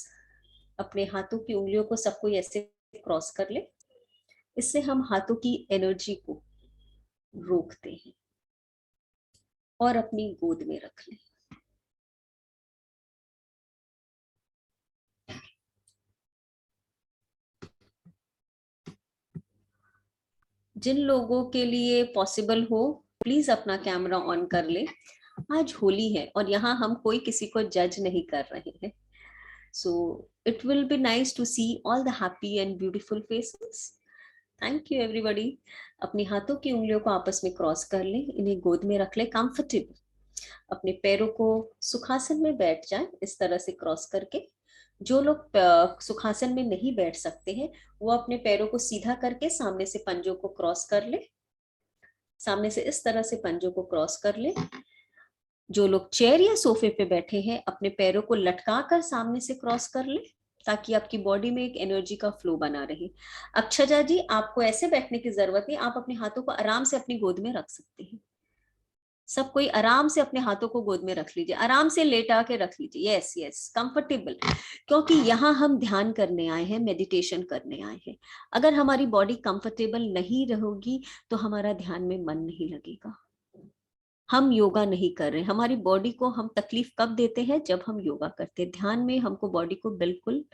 अपने हाथों की उंगलियों को सब कोई ऐसे क्रॉस कर ले। इससे हम हाथों की एनर्जी को रोकते हैं और अपनी गोद में रख लें। जिन लोगों के लिए पॉसिबल हो प्लीज अपना कैमरा ऑन कर ले। आज होली है और यहाँ हम कोई किसी को जज नहीं कर रहे हैं। So it will be nice to see all the happy and beautiful faces. Thank you everybody. अपनी हाथों की उंगलियों को आपस में क्रॉस कर ले, इन्हें गोद में रख ले कंफर्टेबल। अपने पैरों को सुखासन में बैठ जाए इस तरह से क्रॉस करके। जो लोग सुखासन में नहीं बैठ सकते हैं वो अपने पैरों को सीधा करके सामने से पंजों को क्रॉस कर ले। सामने से इस तरह से पंजों को क्रॉस कर ले। जो लोग चेयर या सोफे पे बैठे हैं अपने पैरों को लटका कर सामने से क्रॉस कर ले, ताकि आपकी बॉडी में एक एनर्जी का फ्लो बना रहे। अक्षजा जी, आपको ऐसे बैठने की जरूरत नहीं, आप अपने हाथों को आराम से अपनी गोद में रख सकते हैं। सब कोई आराम से अपने हाथों को गोद में रख लीजिए, आराम से लेटा के रख लीजिए। Yes yes, comfortable. क्योंकि यहाँ हम ध्यान करने आए हैं, मेडिटेशन करने आए हैं। अगर हमारी बॉडी कंफर्टेबल नहीं रहेगी तो हमारा ध्यान में मन नहीं लगेगा। हम योगा नहीं कर रहे। हमारी बॉडी को हम तकलीफ कब देते हैं? जब हम योगा करते हैं। ध्यान में हमको बॉडी को बिल्कुल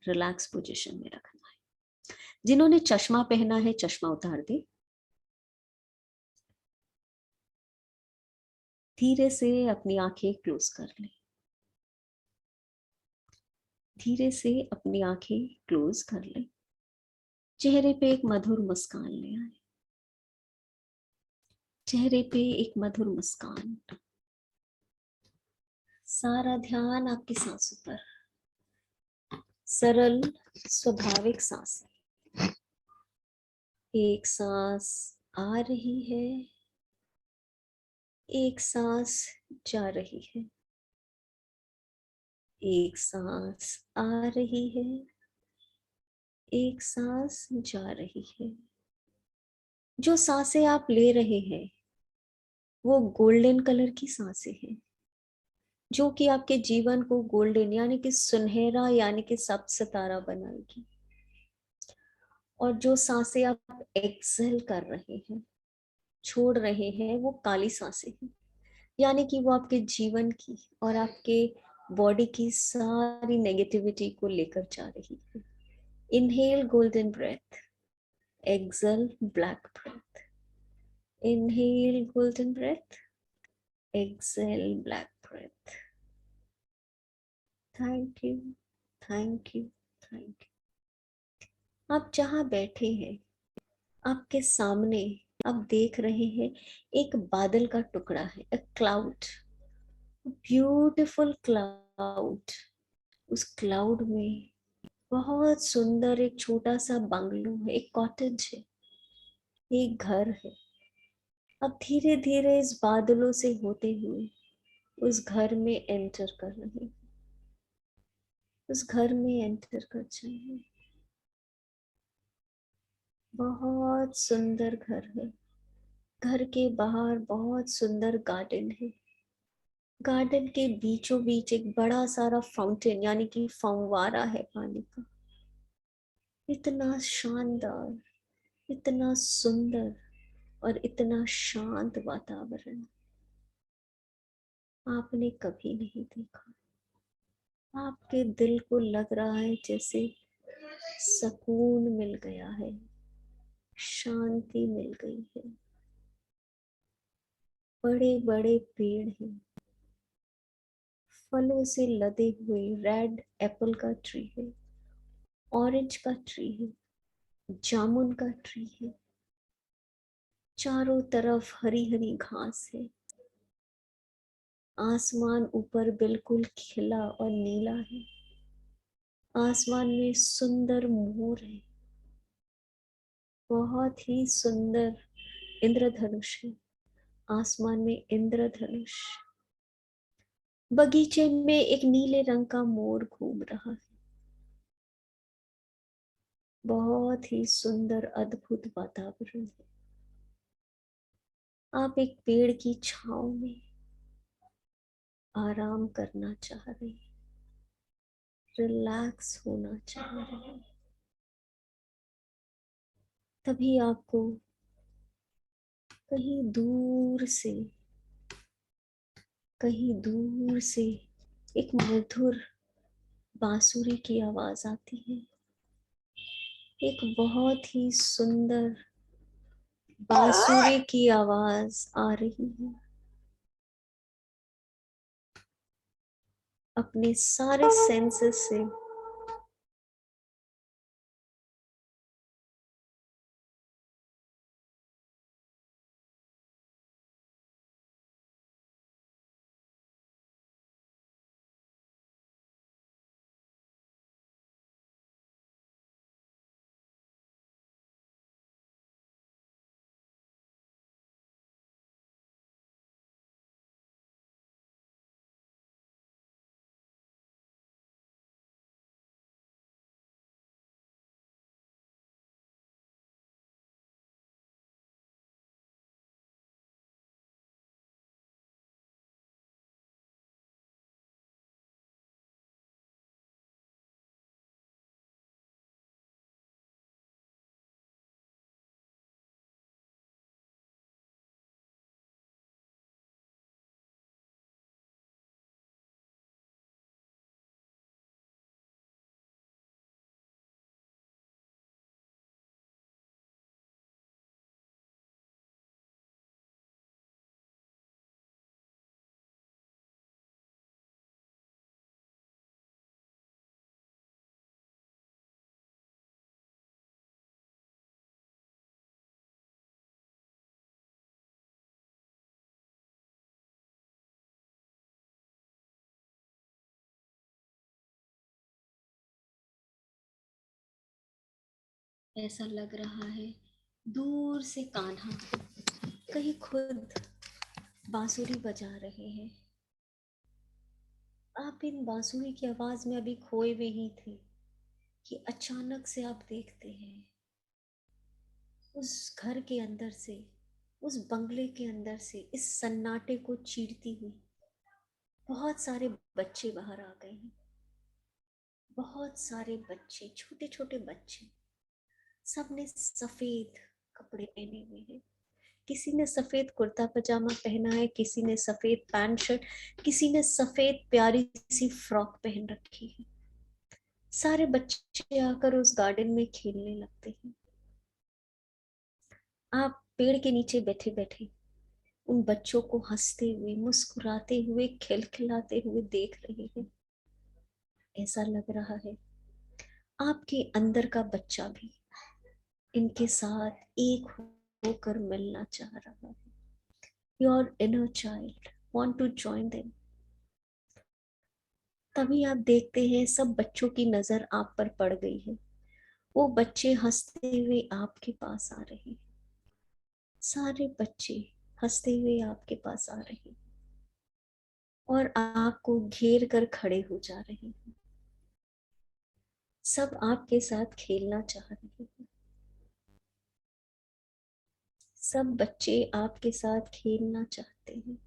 रिलैक्स पोजीशन में रखना है। जिन्होंने चश्मा पहना है चश्मा उतार दे। धीरे से अपनी आंखें क्लोज कर ले। धीरे से अपनी आंखें क्लोज कर ले। चेहरे पे एक मधुर मुस्कान ले आए। चेहरे पे एक मधुर मुस्कान। सारा ध्यान आपकी सांसों पर। सरल स्वाभाविक सांसें। एक सांस आ रही है, एक सांस जा रही है। एक सांस आ रही है, एक सांस जा रही है। जो सांसें आप ले रहे हैं वो गोल्डन कलर की सांसें हैं, जो कि आपके जीवन को गोल्डन यानी कि सुनहरा यानी कि सब सितारा बनाएगी। और जो सांसें आप एक्सहेल कर रहे हैं, छोड़ रहे हैं, वो काली सांसें हैं, यानी कि वो आपके जीवन की और आपके बॉडी की सारी नेगेटिविटी को लेकर जा रही है। Inhale golden breath, exhale black breath. Inhale golden breath, exhale black breath. Thank you, thank you, thank you. आप जहाँ बैठे हैं आपके सामने आप देख रहे हैं एक बादल का टुकड़ा है, अ क्लाउड, ब्यूटीफुल क्लाउड। उस क्लाउड में बहुत सुंदर एक छोटा सा बंगलो है, एक कॉटेज है, एक घर है। अब धीरे धीरे इस बादलों से होते हुए उस घर में एंटर कर रहे हैं। उस घर में एंटर कर जाइए। बहुत सुंदर घर है। घर के बाहर बहुत सुंदर गार्डन है। गार्डन के बीचों बीच एक बड़ा सारा फाउंटेन यानी कि फव्वारा है पानी का। इतना शानदार, इतना सुंदर और इतना शांत वातावरण आपने कभी नहीं देखा। आपके दिल को लग रहा है जैसे सुकून मिल गया है, शांति मिल गई है। बड़े बड़े पेड़ हैं, फलों से लदे हुए। रेड एप्पल का ट्री है, ऑरेंज का ट्री है, जामुन का ट्री है, चारों तरफ हरी हरी घास है। आसमान ऊपर बिल्कुल खिला और नीला है। आसमान में सुंदर मोर है, बहुत ही सुंदर इंद्रधनुष है। आसमान में इंद्रधनुष। बगीचे में एक नीले रंग का मोर घूम रहा है। बहुत ही सुंदर अद्भुत वातावरण है। आप एक पेड़ की छांव में आराम करना चाह रहे हैं, रिलैक्स होना चाह रहे हैं। तभी आपको कहीं दूर से, कहीं दूर से एक मधुर बांसुरी की आवाज आती है। एक बहुत ही सुंदर बांसुरी की आवाज आ रही है। अपने सारे सेंसेस से ऐसा लग रहा है दूर से कान्हा कहीं खुद बांसुरी बजा रहे हैं। आप इन बांसुरी की आवाज में अभी खोए हुए ही थे कि अचानक से आप देखते हैं उस घर के अंदर से, उस बंगले के अंदर से इस सन्नाटे को चीरती हुई बहुत सारे बच्चे बाहर आ गए हैं। बहुत सारे बच्चे, छोटे छोटे बच्चे, सबने सफेद कपड़े पहने हुए हैं। किसी ने सफेद कुर्ता पजामा पहना है, किसी ने सफेद पैंट शर्ट, किसी ने सफेद प्यारी सी फ्रॉक पहन रखी है। सारे बच्चे आकर उस गार्डन में खेलने लगते हैं। आप पेड़ के नीचे बैठे बैठे उन बच्चों को हंसते हुए, मुस्कुराते हुए, खिलखिलाते हुए देख रहे हैं। ऐसा लग रहा है आपके अंदर का बच्चा भी इनके साथ एक होकर मिलना चाह रहा है। Your inner child want to join them. तभी आप देखते हैं सब बच्चों की नजर आप पर पड़ गई है। वो बच्चे हंसते हुए आपके पास आ रहे हैं। सारे बच्चे हंसते हुए आपके पास आ रहे हैं और आपको घेर कर खड़े हो जा रहे हैं। सब आपके साथ खेलना चाह रहे हैं। सब बच्चे आपके साथ खेलना चाहते हैं।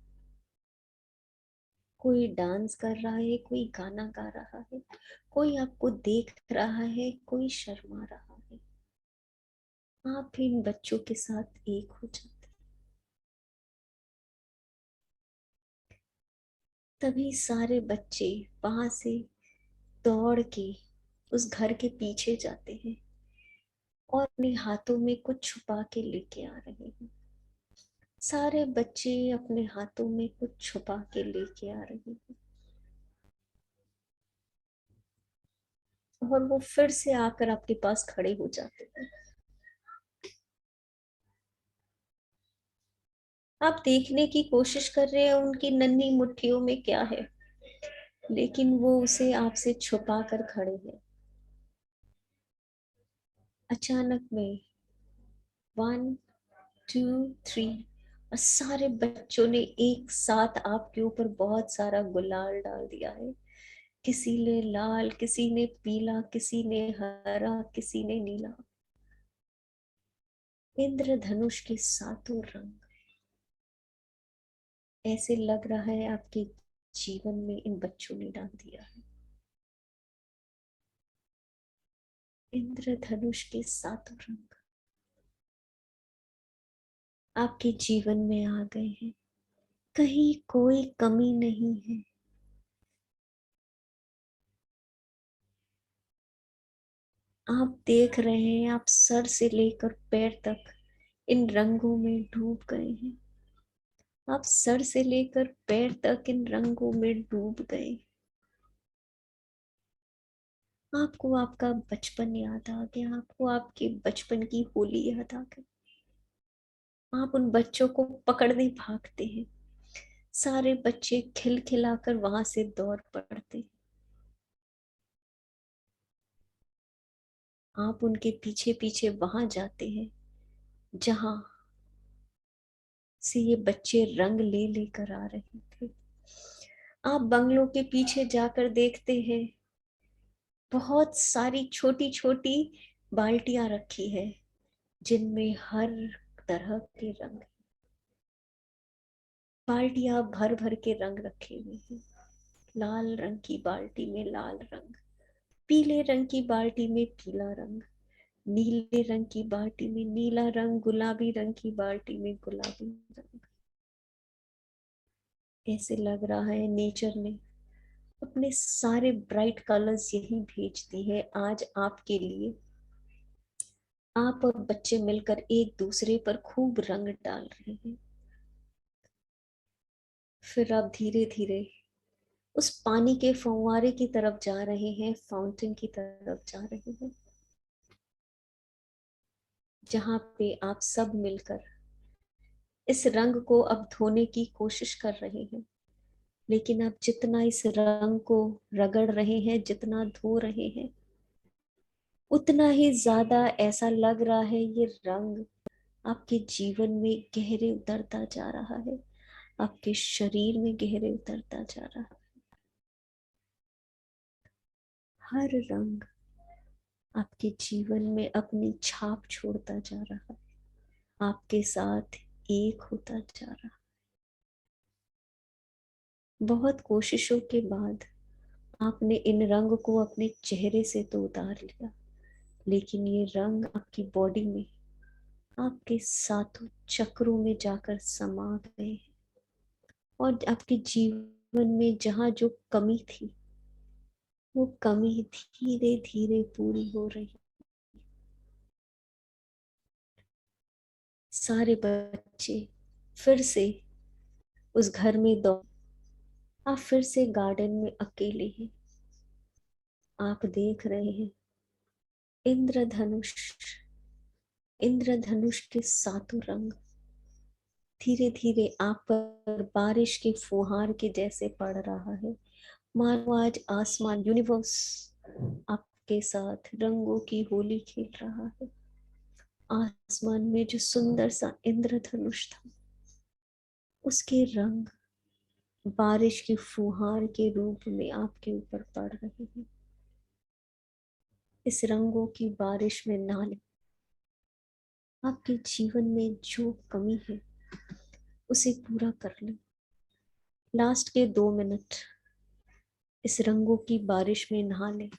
कोई डांस कर रहा है, कोई गाना गा रहा है, कोई आपको देख रहा है, कोई शर्मा रहा है। आप भी इन बच्चों के साथ एक हो जाते हैं। तभी सारे बच्चे वहां से दौड़ के उस घर के पीछे जाते हैं और अपने हाथों में कुछ छुपा के लेके आ रहे हैं। सारे बच्चे अपने हाथों में कुछ छुपा के लेके आ रहे हैं और वो फिर से आकर आपके पास खड़े हो जाते हैं। आप देखने की कोशिश कर रहे हैं उनकी नन्ही मुट्ठियों में क्या है, लेकिन वो उसे आपसे छुपा कर खड़े हैं। अचानक में 1 2 3 और सारे बच्चों ने एक साथ आपके ऊपर बहुत सारा गुलाल डाल दिया है। किसी ने लाल, किसी ने पीला, किसी ने हरा, किसी ने नीला। इंद्रधनुष के सातों रंग। ऐसे लग रहा है आपके जीवन में इन बच्चों ने डाल दिया है। इंद्रधनुष के सातों रंग आपके जीवन में आ गए हैं। कहीं कोई कमी नहीं है। आप देख रहे हैं, आप सर से लेकर पैर तक इन रंगों में डूब गए हैं। आप सर से लेकर पैर तक इन रंगों में डूब गए। आपको आपका बचपन याद आ गया, आपको आपके बचपन की होली याद आ गई। आप उन बच्चों को पकड़ने भागते हैं। सारे बच्चे खिलखिलाकर वहां से दौड़ पड़ते। आप उनके पीछे पीछे वहां जाते हैं जहां से ये बच्चे रंग ले लेकर आ रहे थे। आप बंगलों के पीछे जाकर देखते हैं, बहुत सारी छोटी छोटी बाल्टियां रखी है जिनमें हर तरह के रंग। बाल्टियां भर भर के रंग रखे हुए हैं। लाल रंग की बाल्टी में लाल रंग, पीले रंग की बाल्टी में पीला रंग, नीले रंग की बाल्टी में नीला रंग, गुलाबी रंग की बाल्टी में गुलाबी रंग। ऐसे लग रहा है नेचर ने अपने सारे ब्राइट कलर्स यही भेज दी है आज आपके लिए। आप और बच्चे मिलकर एक दूसरे पर खूब रंग डाल रहे हैं। फिर आप धीरे धीरे उस पानी के फव्वारे की तरफ जा रहे हैं, फाउंटेन की तरफ जा रहे हैं, जहां पे आप सब मिलकर इस रंग को अब धोने की कोशिश कर रहे हैं। लेकिन आप जितना इस रंग को रगड़ रहे हैं, जितना धो रहे हैं, उतना ही ज्यादा ऐसा लग रहा है ये रंग आपके जीवन में गहरे उतरता जा रहा है, आपके शरीर में गहरे उतरता जा रहा है। हर रंग आपके जीवन में अपनी छाप छोड़ता जा रहा है, आपके साथ एक होता जा रहा है। बहुत कोशिशों के बाद आपने इन रंग को अपने चेहरे से तो उतार लिया, लेकिन ये रंग आपकी बॉडी में, आपके सातों चक्रों में जाकर समा गए हैं। और आपके जीवन में जहां जो कमी थी, वो कमी धीरे धीरे पूरी हो रही। सारे बच्चे फिर से उस घर में दौड़। आप फिर से गार्डन में अकेले हैं। आप देख रहे हैं इंद्रधनुष, इंद्रधनुष के सातों रंग धीरे धीरे आप पर बारिश के फुहार के जैसे पड़ रहा है। मानो आज आसमान, यूनिवर्स आपके साथ रंगों की होली खेल रहा है। आसमान में जो सुंदर सा इंद्रधनुष था, उसके रंग बारिश के फुहार के रूप में आपके ऊपर पड़ रहे हैं। इस रंगों की बारिश में नहा। आपके जीवन में जो कमी है उसे पूरा कर ले। लास्ट के 2 मिनट इस रंगों की बारिश में नहा ले।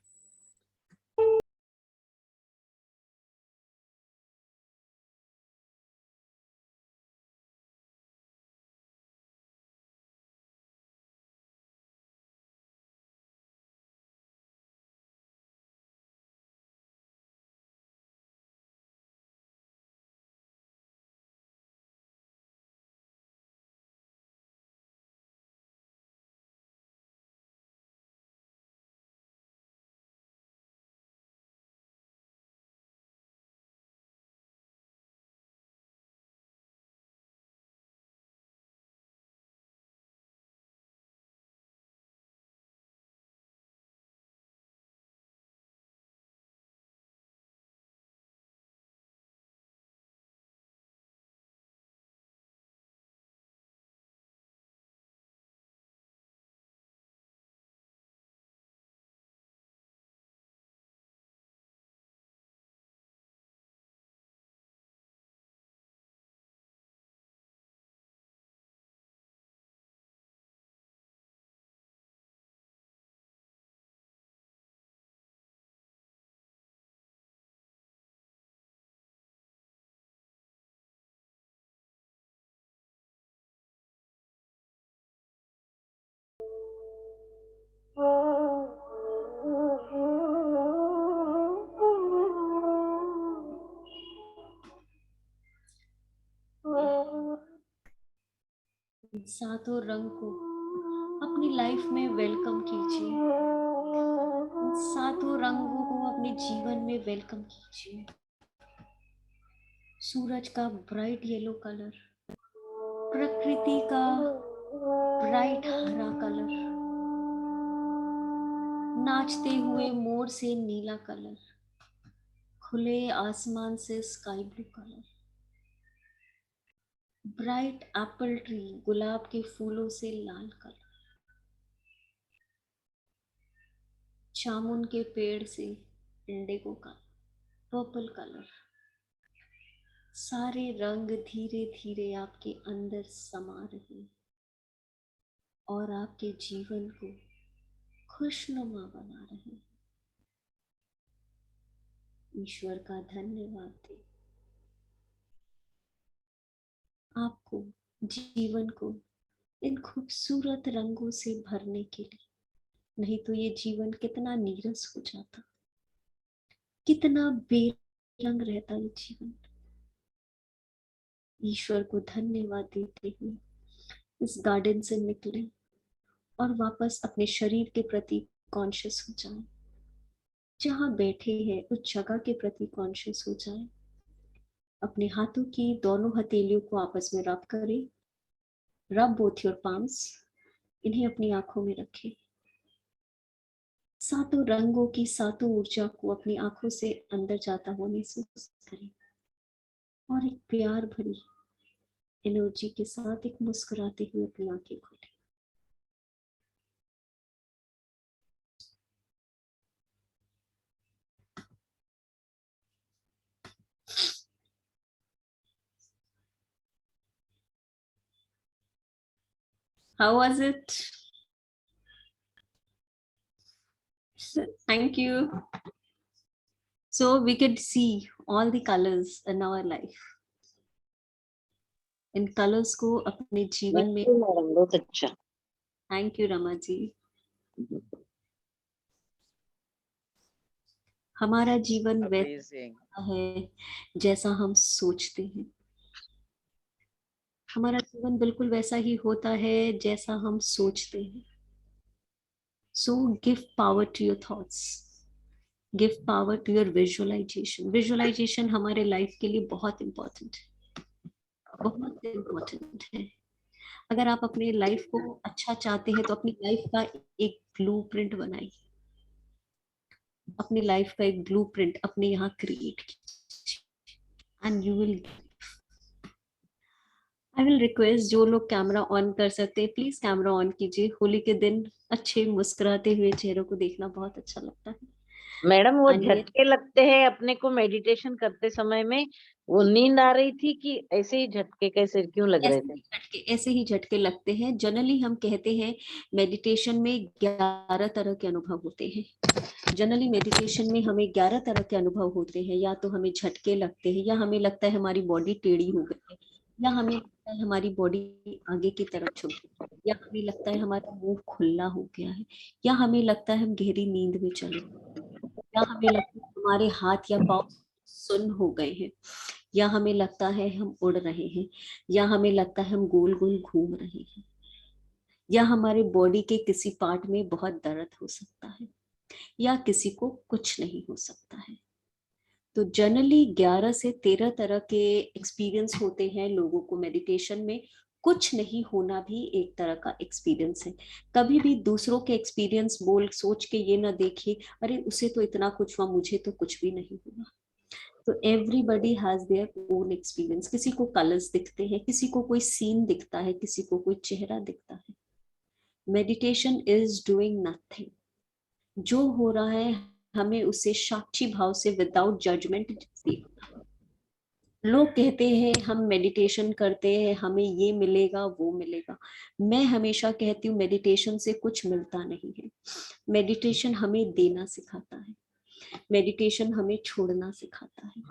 सातों रंग को अपनी लाइफ में वेलकम कीजिए। इन सातों रंगों को अपने जीवन में वेलकम कीजिए। सूरज का ब्राइट येलो कलर, प्रकृति का ब्राइट हरा कलर, नाचते हुए मोर से नीला कलर, खुले आसमान से sky blue colour, bright apple tree गुलाब के फूलों से लाल कलर, जामुन के पेड़ से इंडिगो कलर, पर्पल कलर। सारे रंग धीरे धीरे आपके अंदर समा रहे हैं और आपके जीवन को खुशनुमा बना रहे हैं। ईश्वर का धन्यवाद दें आपको जीवन को इन खूबसूरत रंगों से भरने के लिए। नहीं तो ये जीवन कितना नीरस हो जाता, कितना बेरंग रहता ये जीवन। ईश्वर को धन्यवाद देते हुए इस गार्डन से निकले और वापस अपने शरीर के प्रति कॉन्शियस हो जाएं। जहां बैठे हैं उस जगह के प्रति कॉन्शियस हो जाएं। अपने हाथों की दोनों हथेलियों को आपस में रब करें। रब बोथ योर पाम्स। इन्हें अपनी आंखों में रखें। सातों रंगों की सातों ऊर्जा को अपनी आंखों से अंदर जाता हुआ महसूस करें और एक प्यार भरी एनर्जी के साथ एक मुस्कुराते हुए अपनी आंखें खोलें। How was it? Thank you. So we could see all the colors in our life. In colours को अपने जीवन में। बहुत अच्छा। Thank you Rama ji. हमारा जीवन वैसा है जैसा हम सोचते हैं। हमारा जीवन बिल्कुल वैसा ही होता है जैसा हम सोचते हैं। So give power to your thoughts, give power to your visualisation. Visualisation हमारे लाइफ के लिए बहुत इंपॉर्टेंट है, बहुत इंपॉर्टेंट है। अगर आप अपने लाइफ को अच्छा चाहते हैं तो अपनी लाइफ का एक ब्लूप्रिंट बनाइए। अपनी लाइफ का एक ब्लूप्रिंट अपने यहाँ क्रिएट कीजिए and you will. I will request जो लोग कैमरा ऑन कर सकते हैं प्लीज कैमरा ऑन कीजिए। होली के दिन अच्छे मुस्कुराते हुए चेहरों को देखना बहुत अच्छा लगता है। मैडम वो झटके लगते हैं अपने को मेडिटेशन करते समय में। वो नींद आ रही थी कि ऐसे ही झटके कैसे क्यों लग रहे थे? ऐसे ही झटके लगते हैं। जनरली हम कहते हैं मेडिटेशन में 11 तरह के अनुभव होते हैं। जनरली मेडिटेशन में हमें 11 तरह के अनुभव होते हैं। या तो हमें झटके लगते हैं, या हमें लगता है हमारी बॉडी टेढ़ी हो गई है, या हमें लगता है हमारी बॉडी आगे की तरफ झुक गई, या हमें लगता है हमारा मुंह खुला हो गया है, या हमें लगता है हम गहरी नींद में चले, या हमें लगता है हमारे हाथ या पाँव सुन्न हो गए हैं, या हमें लगता है हम उड़ रहे हैं, या हमें लगता है हम गोल गोल घूम रहे हैं, या हमारे बॉडी के किसी पार्ट में बहुत दर्द हो सकता है, या किसी को कुछ नहीं हो सकता है। तो जनरली 11 से 13 तरह के एक्सपीरियंस होते हैं लोगों को मेडिटेशन में। कुछ नहीं होना भी एक तरह का एक्सपीरियंस है। कभी भी दूसरों के एक्सपीरियंस बोल सोच के ये ना देखिए अरे उसे तो इतना कुछ हुआ, मुझे तो कुछ भी नहीं हुआ। तो everybody has their own experience. किसी को कलर्स दिखते हैं, किसी को कोई सीन दिखता है, किसी को कोई चेहरा दिखता है। Meditation is doing nothing. जो हो रहा है हमें उसे साक्षी भाव से विदाउट जजमेंट देखना है। लोग कहते हैं हम मेडिटेशन करते हैं हमें ये मिलेगा वो मिलेगा। मैं हमेशा कहती हूँ मेडिटेशन से कुछ मिलता नहीं है। मेडिटेशन हमें देना सिखाता है, मेडिटेशन हमें छोड़ना सिखाता है।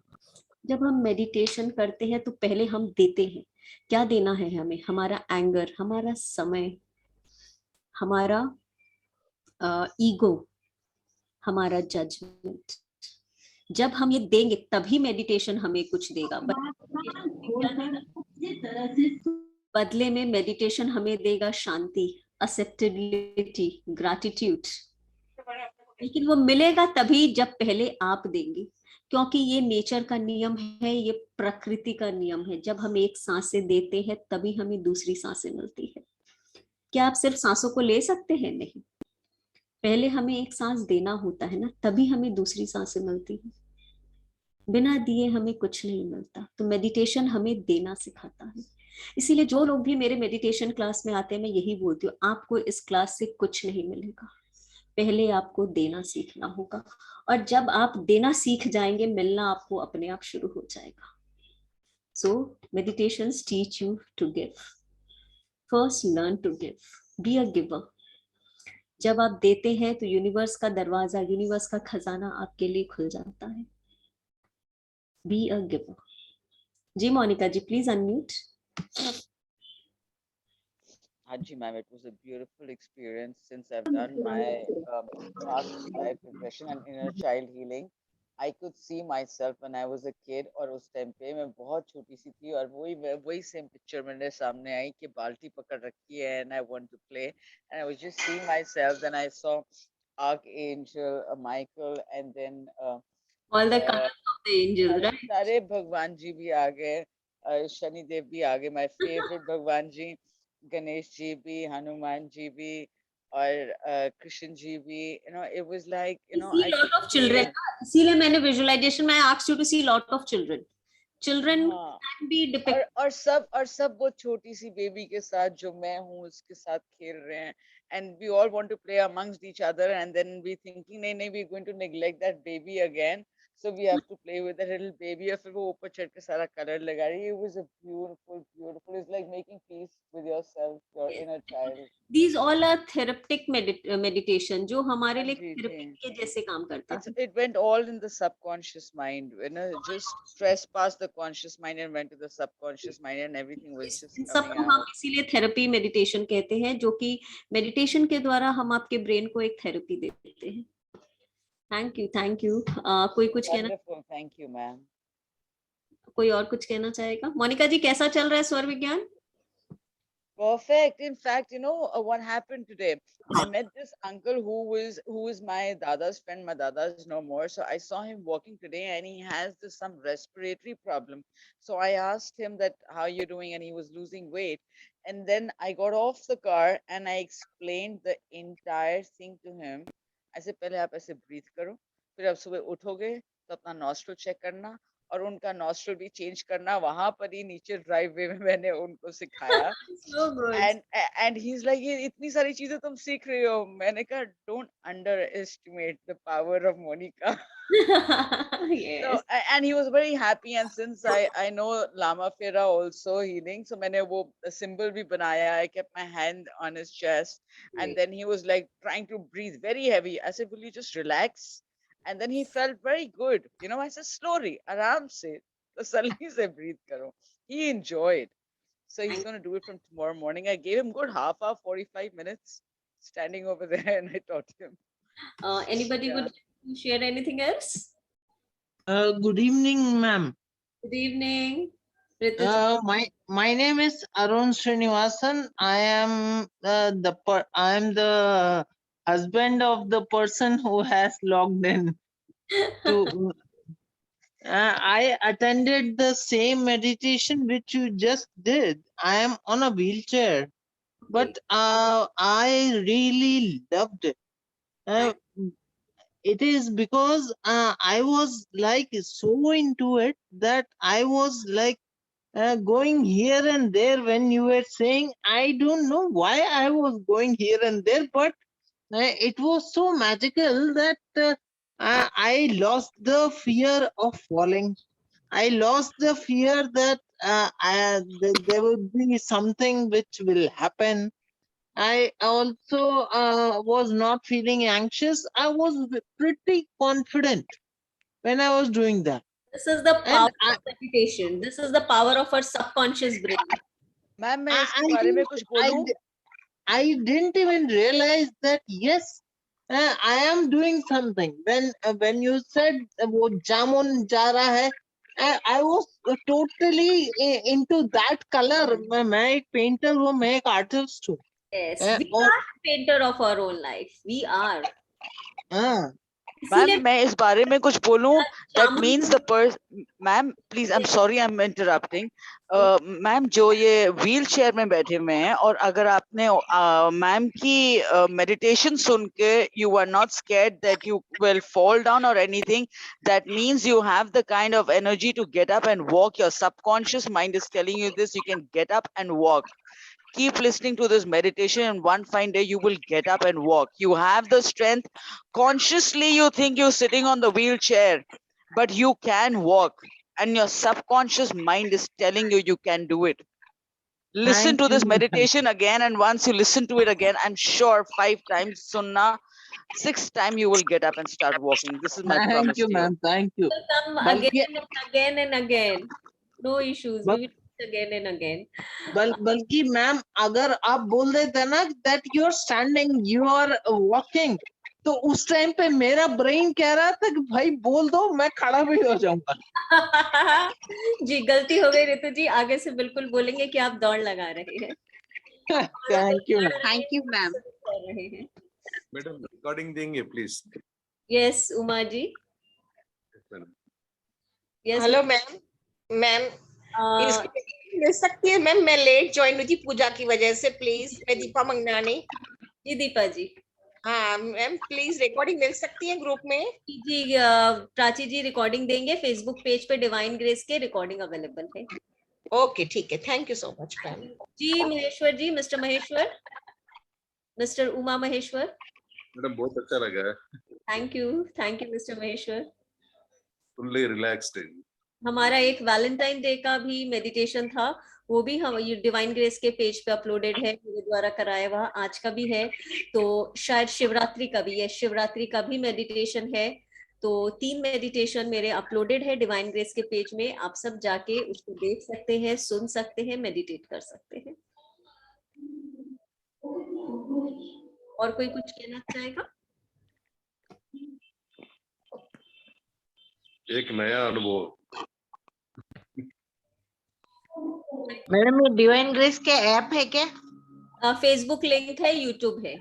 जब हम मेडिटेशन करते हैं तो पहले हम देते हैं। क्या देना है हमें? हमारा एंगर, हमारा समय, हमारा ईगो, हमारा जजमेंट। जब हम ये देंगे तभी मेडिटेशन हमें कुछ देगा। बदले में मेडिटेशन हमें देगा शांति, एक्सेप्टेबिलिटी, ग्रैटिट्यूड। लेकिन वो मिलेगा तभी जब पहले आप देंगे, क्योंकि ये नेचर का नियम है, ये प्रकृति का नियम है। जब हम एक सांसें देते हैं तभी हमें दूसरी सांसें मिलती है। क्या आप सिर्फ सांसों को ले सकते हैं? नहीं, पहले हमें एक सांस देना होता है ना, तभी हमें दूसरी सांसें मिलती है। बिना दिए हमें कुछ नहीं मिलता। तो मेडिटेशन हमें देना सिखाता है। इसीलिए जो लोग भी मेरे मेडिटेशन क्लास में आते हैं, मैं यही बोलती हूँ, आपको इस क्लास से कुछ नहीं मिलेगा, पहले आपको देना सीखना होगा। और जब आप देना सीख जाएंगे, मिलना आपको अपने आप शुरू हो जाएगा। सो meditations teach you to give. First learn to give. Be a giver. जब आप देते हैं तो यूनिवर्स का दरवाजा, यूनिवर्स का खजाना आपके लिए खुल जाता है। Be a giver. जी Monika ji, please unmute. Haji ma'am, it was a beautiful experience since I've done my past life regression and inner child healing. I could see myself when I was a kid और उस टाइम पे मैं बहुत छोटी सी थी और वही सेम पिक्चर मेरे सामने आई कि बाल्टी पकड़ रखी है and I want to play and I was just seeing myself. Then I saw Archangel Michael and then All the colors of the angels, right? सारे भगवान जी भी आ गए, शनि देव भी आ गए, माय फेवरेट भगवान जी, गणेश जी भी, हनुमान जी भी और कृष्ण जी भी, you know, it was like, you know, See I lot could of children. feel, इसीलिए मैंने विजुअलाइजेशन में asked you to see lot of children. Children हाँ, can be depicted. और सब वो छोटी सी बेबी के साथ जो मैं हूँ उसके साथ खेल रहे हैं and we all want to play amongst each other and then we thinking नहीं we're going to neglect that baby again, so we have to play with that little baby और फिर वो ऊपर चढ़ के सारा कलर लगा रही है. It was a beautiful, it's like making peace with yourself, your inner child. These all are therapeutic meditation, जो हमारे लिए जी therapy जी, के जैसे काम करता है। it went all in the subconscious mind, you know, just stress past the conscious mind and went to the subconscious mind and everything was just in coming सबको हम out. इसीलिए थेरेपी मेडिटेशन कहते हैं, जो कि मेडिटेशन के द्वारा हम आपके ब्रेन को एक थेरेपी देते हैं। Thank you. कोई कुछ कहना, Wonderful, thank you ma'am. कोई और कुछ कहना चाहेगा? मोनिका जी, कैसा चल रहा है स्वर विज्ञान? Perfect. In fact, you know what happened today? I met this uncle who is my dada's friend. My dada is no more, so I saw him walking today, and he has some respiratory problem. So I asked him that how you doing, and he was losing weight. And then I got off the car and I explained the entire thing to him. I said, "पहले आप ऐसे breathe करो, फिर आप सुबह उठोगे तो अपना nostril check करना और उनका नॉस्ट्रल भी चेंज करना." वहां पर ही नीचे ड्राइववे में मैंने उनको सिखाया So good. And he is like, ये इतनी सारी चीजें तुम सीख रही हो. मैंने कहा don't underestimate the power of Monika. So Yes. and he was very happy and since I know Lama Fera also healing, so मैंने वो symbol भी बनाया. I kept my hand on his chest and then he was like trying to breathe very heavy. I said, will you just relax? And then he felt very good. You know, I said, slowly, आराम से, तसल्ली से breathe करो. He enjoyed. So he's going to do it from tomorrow morning. I gave him good half hour, 45 minutes standing over there and I taught him. Anybody Yeah. would like to share anything else? Good evening, ma'am. Good evening. Rituj. My name is Arun Srinivasan. I am the husband of the person who has logged in. I attended the same meditation which you just did. I am on a wheelchair, but I really loved it. It is because I was like so into it that I was like going here and there when you were saying. I don't know why I was going here and there, but it was so magical that I lost the fear of falling. I lost the fear that there would be something which will happen. I also was not feeling anxious. I was pretty confident when I was doing that. This is the And power of meditation. This is the power of our subconscious brain. Ma'am, मैं इसके बारे में कुछ बोलूं? I didn't even realize that, yes, I am doing something. When you said वो जामुन जा रहा है, I was totally into that color. मैं एक पेंटर हूँ, मैं एक आर्टिस्ट हूँ. Yes, Eh, we और are painter of our own life. We are. हाँ, इसीलिए मैम मैं इस बारे में कुछ बोलूं. That शामल means the person, ma'am please, I'm sorry I'm interrupting. Ma'am जो ये व्हील चेयर में बैठे हुए हैं, और अगर आपने मैम की मेडिटेशन सुन के you are not scared that you will fall down or anything, that means you have the kind of energy to get up and walk. Your subconscious mind is telling you this. You can get up and walk. Keep listening to this meditation, and one fine day you will get up and walk. You have the strength. Consciously you think you're sitting on the wheelchair, but you can walk, and your subconscious mind is telling you you can do it. Listen thank to this you, ma'am. meditation again, and once you listen to it again, I'm sure 5 times sunna, 6th time you will get up and start walking. This is my Thank promise you, to you. ma'am. Thank you. will come बल्कि again and again and again. No issues. We will do it again and again. बल्कि मैम अगर आप बोल देते ना that you are standing, you are walking, तो उस टाइम पे मेरा ब्रेन कह रहा था कि भाई बोल दो, मैं खड़ा भी हो जाऊंगा. जी गलती हो गई रितु जी, आगे से बिल्कुल बोलेंगे कि आप दौड़ लगा रहे हैं. Thank you, ma'am. Thank you, ma'am. कर रहे हैं. मैडम रिकॉर्डिंग देंगे please. Yes, Uma ji. Yes. Hello ma'am. Ma'am uh, इसकी मिल सकती है मैम? मैं लेट ज्वाइन हुई थी पूजा की वजह से. प्लीज, मैं दीपा मंगनानी. जी दीपा जी. हाँ मैम, प्लीज रिकॉर्डिंग मिल सकती है ग्रुप में? जी प्राची जी रिकॉर्डिंग देंगे. फेसबुक पेज पे डिवाइन ग्रेस के रिकॉर्डिंग अवेलेबल है. ओके ठीक है. Thank you so much ma'am. जी Maheshwar ji, mister Maheshwar, mister Uma Maheshwar. Madam बहुत अच्छा लगा. Thank you mister Maheshwar. Fully relaxed. हमारा एक वैलेंटाइन डे का भी मेडिटेशन था, वो भी हम ये डिवाइन ग्रेस के पेज पे अपलोडेड है, मेरे द्वारा कराया हुआ. आज का भी है, तो शायद शिवरात्रि का भी है, शिवरात्रि का भी मेडिटेशन है. तो 3 मेडिटेशन मेरे अपलोडेड है डिवाइन ग्रेस के पेज में. आप सब जाके उसको देख सकते हैं, सुन सकते हैं, मेडिटेट कर सकते हैं. और कोई कुछ कहना चाहेगा? एक नया अनुभव. मैडम ये डिवाइन ग्रेस के ऐप है क्या? फेसबुक लिंक है, यूट्यूब है.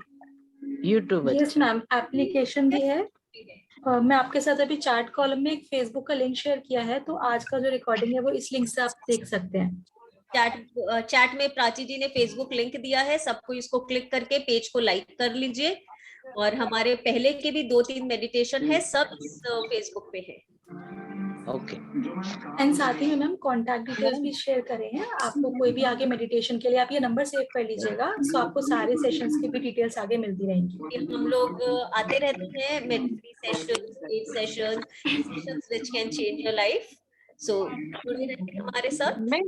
यूट्यूब? यस मैम, एप्लीकेशन भी है. मैं आपके साथ अभी चैट कॉलम में एक फेसबुक का लिंक शेयर किया है, तो आज का जो रिकॉर्डिंग है वो इस लिंक से आप देख सकते हैं. चैट में प्राची जी ने फेसबुक लिंक दिया है, सबको इसको क्लिक करके पेज को लाइक कर लीजिए. और हमारे पहले के भी 2-3 मेडिटेशन है, सब इस फेसबुक पे है. ओके. एंड साथ ही में मैम कॉन्टैक्ट डिटेल्स भी शेयर करे हैं. आपको कोई भी आगे मेडिटेशन के लिए आप ये नंबर सेव कर लीजिएगा, सो आपको सारे सेशंस की भी डिटेल्स आगे मिलती रहेंगी. हम लोग आते रहते हैं, meditation sessions which can change your life. So जुड़े रहिए हमारे साथ. मैं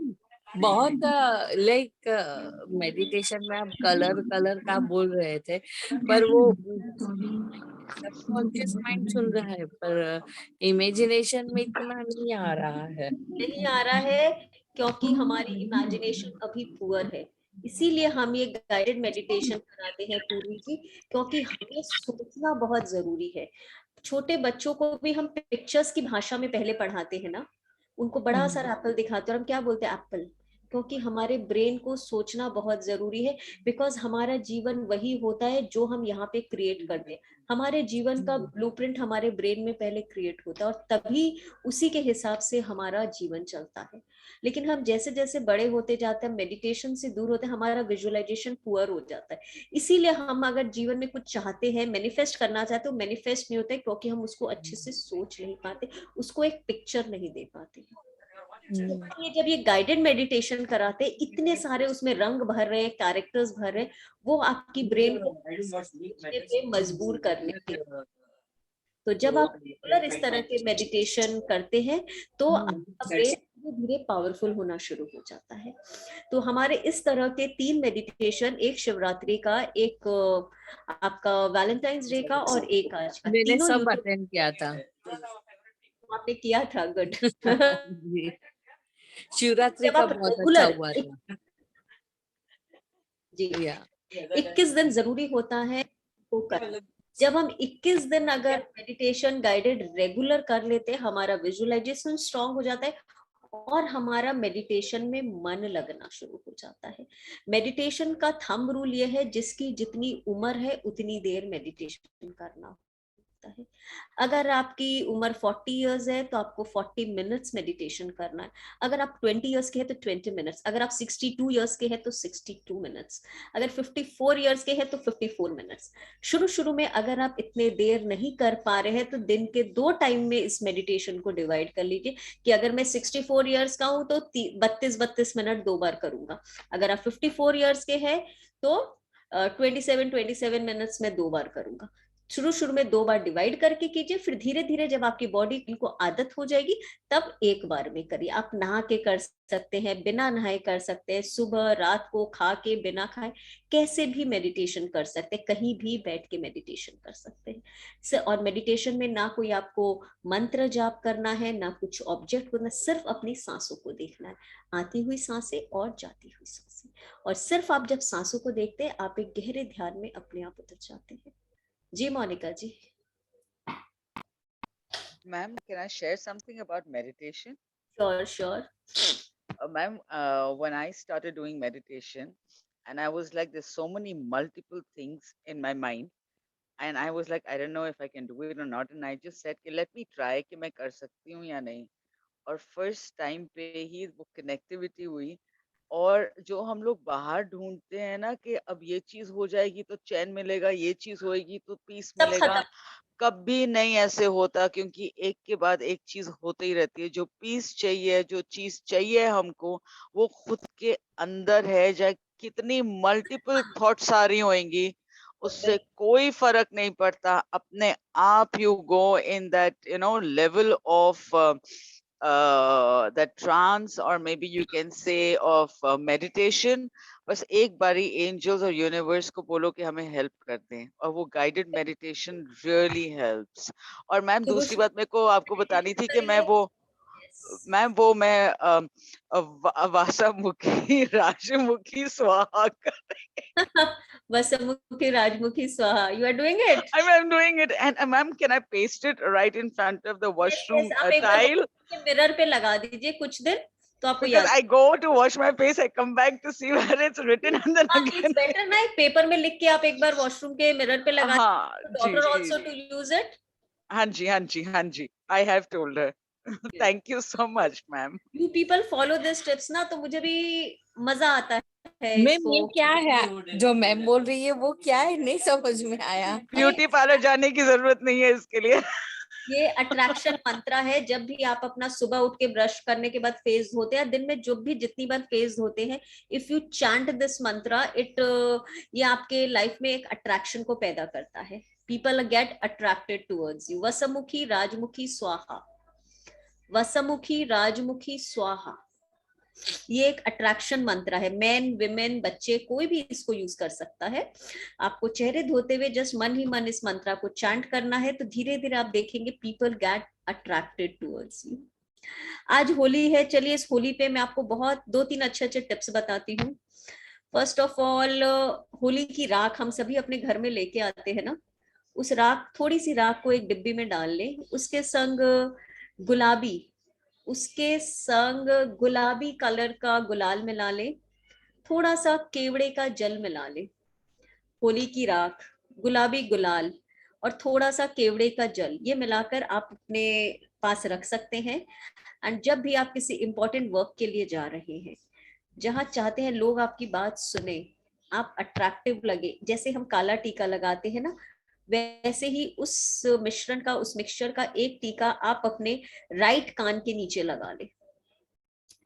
बहुत लाइक मेडिटेशन में आप कलर का बोल रहे थे, पर वो सबकॉन्शियस माइंड सुन रहा है, पर इमेजिनेशन में इतना नहीं आ रहा है. नहीं आ रहा है क्योंकि हमारी इमेजिनेशन अभी पुअर है. इसीलिए हम ये गाइडेड मेडिटेशन कराते हैं पूरी जी, क्योंकि हमें सोचना बहुत जरूरी है. छोटे बच्चों को भी हम पिक्चर्स की भाषा में पहले पढ़ाते हैं ना, उनको बड़ा सारा एप्पल दिखाते हैं और हम क्या बोलते हैं? एप्पल. क्योंकि हमारे ब्रेन को सोचना बहुत जरूरी है, बिकॉज हमारा जीवन वही होता है जो हम यहाँ पे क्रिएट करते हैं. हमारे जीवन का ब्लूप्रिंट हमारे ब्रेन में पहले क्रिएट होता है, और तभी उसी के हिसाब से हमारा जीवन चलता है. लेकिन हम जैसे जैसे बड़े होते जाते हैं, मेडिटेशन से दूर होते हैं, हमारा विजुअलाइजेशन पुअर हो जाता है. इसीलिए हम अगर जीवन में कुछ चाहते हैं, मैनिफेस्ट करना चाहते हैं, तो मैनिफेस्ट नहीं होता है, क्योंकि हम उसको अच्छे से सोच नहीं पाते, उसको एक पिक्चर नहीं दे पाते. ये जब ये गाइडेड मेडिटेशन कराते, इतने सारे उसमें रंग भर रहे हैं, कैरेक्टर्स भर रहे हैं, वो आपकी ब्रेन को सोचने पे मजबूर करने के. तो जब आप रेगुलर इस तरह के मेडिटेशन करते हैं, तो आपका ब्रेन धीरे धीरे पावरफुल होना शुरू हो जाता है. तो हमारे इस तरह के 3 मेडिटेशन, एक शिवरात्रि का, एक आपका वैलेंटाइंस डे का, और एक आज का. मैंने सब अटेंड किया था. आपने किया था? गुड. शिवरात्रि का बहुत अच्छा हुआ था जी. 21 दिन जरूरी होता है वो करना. जब हम 21 दिन अगर मेडिटेशन गाइडेड रेगुलर कर लेते हैं, हमारा विजुअलाइजेशन स्ट्रांग हो जाता है, और हमारा मेडिटेशन में मन लगना शुरू हो जाता है। मेडिटेशन का थंब रूल ये है, जिसकी जितनी उम्र है उतनी देर मेडिटेशन करना होता है। अगर आपकी उम्र 40 इयर्स है तो आपको 40 मिनट्स मेडिटेशन करना है। अगर आप 20 इयर्स के हैं तो 20 मिनट्स, अगर आप 62 इयर्स के हैं तो 62 मिनट्स, अगर 54 इयर्स के हैं तो 54 मिनट्स। शुरू में अगर आप इतने देर नहीं कर पा रहे हैं तो दिन के 2 टाइम में इस मेडिटेशन को डिवाइड कर लीजिए कि अगर मैं 64 इयर्स का हूं तो 32 मिनट 2 बार करूंगा। अगर आप 54 इयर्स के हैं तो 27 मिनट्स में 2 बार करूंगा। शुरू में 2 बार डिवाइड करके कीजिए, फिर धीरे धीरे जब आपकी बॉडी को आदत हो जाएगी तब एक बार में करिए। आप नहा के कर सकते हैं, बिना नहाए कर सकते हैं, सुबह रात को, खा के बिना खाए, कैसे भी मेडिटेशन कर सकते हैं, कहीं भी बैठ के मेडिटेशन कर सकते हैं। और मेडिटेशन में ना कोई आपको मंत्र जाप करना है, ना कुछ ऑब्जेक्ट करना, सिर्फ अपनी सांसों को देखना है, आती हुई सांसें और जाती हुई सांसें। और सिर्फ आप जब सांसों को देखते हैं आप एक गहरे ध्यान में अपने आप उतर जाते हैं। जी मोनिका जी। Ma'am, can I share something about meditation? Sure. Ma'am, when I started doing meditation, and I was like, there's so many multiple things in my mind, and I was like, I don't know if I can do it or not, and I just said, let me try कि मैं कर सकती हूँ या नहीं। और फर्स्ट टाइम पे ही वो कनेक्टिविटी हुई। और जो हम लोग बाहर ढूंढते हैं ना कि अब ये चीज हो जाएगी तो चैन मिलेगा, ये चीज होएगी तो पीस सब मिलेगा, खत्म। कभी नहीं ऐसे होता, क्योंकि एक के बाद एक चीज होती ही रहती है। जो पीस चाहिए, जो चीज चाहिए हमको, वो खुद के अंदर है। चाहे कितनी मल्टीपल थॉट्स आ रही होंगी, उससे कोई फर्क नहीं पड़ता। अपने आप you go in that level of that trance, or maybe you can say of meditation। बस एक बारी एंजल्स और यूनिवर्स को बोलो कि हमें हेल्प कर दें, और वो गाइडेड मेडिटेशन रियली हेल्प्स। और मैम दूसरी बात मेरे को आपको बतानी थी कि मैं वासामुखी राजमुखी स्वाहा वसमुखी राजमुखी स्वाहा, you are doing it? I'm doing it, and ma'am, can I paste it right in front of the washroom आप एक बार tile? मिरर पे लगा दीजिए कुछ दिन तो आपको Because याद। I go to wash my face, I come back to see where it's written, and then It's again better ना, एक पेपर में लिख के आप एक बार वॉशरूम के मिरर पे लगा हाँ जी daughter ji also ji to use it। हाँ जी हाँ जी हाँ जी, I have told her। Thank you so much, ma'am। You people follow these tips ना, तो मुझे भी मजा आता है मैम इसको। ये क्या है जो मैम बोल रही है, वो क्या है, नहीं समझ में आया। ब्यूटी पार्लर जाने की जरूरत नहीं है इसके लिए। ये अट्रैक्शन मंत्र है। जब भी आप अपना सुबह उठ के ब्रश करने के बाद फेस धोते हैं, दिन में जो भी जितनी बार फेस धोते हैं, इफ यू चैंट दिस मंत्र, ये आपके लाइफ में एक अट्रैक्शन को पैदा करता है। People get attracted towards you. वसमुखी राजमुखी स्वाहा, वसमुखी राजमुखी स्वाहा, ये एक अट्रैक्शन मंत्र है। मैन, विमेन, बच्चे, कोई भी इसको यूज कर सकता है। आपको चेहरे धोते हुए जस्ट मन ही मन इस मंत्र को चैंट करना है, तो धीरे धीरे आप देखेंगे people get attracted towards you. आज होली है, चलिए इस होली पे मैं आपको बहुत 2-3 अच्छे टिप्स बताती हूँ। फर्स्ट ऑफ ऑल, होली की राख हम सभी अपने घर में लेके आते हैं ना, उस राख, थोड़ी सी राख को एक डिब्बी में डाल ले, उसके संग गुलाबी कलर का गुलाल मिला ले, थोड़ा सा केवड़े का जल मिला ले। होली की राख, गुलाबी गुलाल और थोड़ा सा केवड़े का जल, ये मिलाकर आप अपने पास रख सकते हैं। एंड जब भी आप किसी इंपॉर्टेंट वर्क के लिए जा रहे हैं, जहां चाहते हैं लोग आपकी बात सुने, आप अट्रैक्टिव लगे, जैसे हम काला टीका लगाते हैं ना, वैसे ही उस मिक्सचर का एक टीका आप अपने राइट कान के नीचे लगा ले,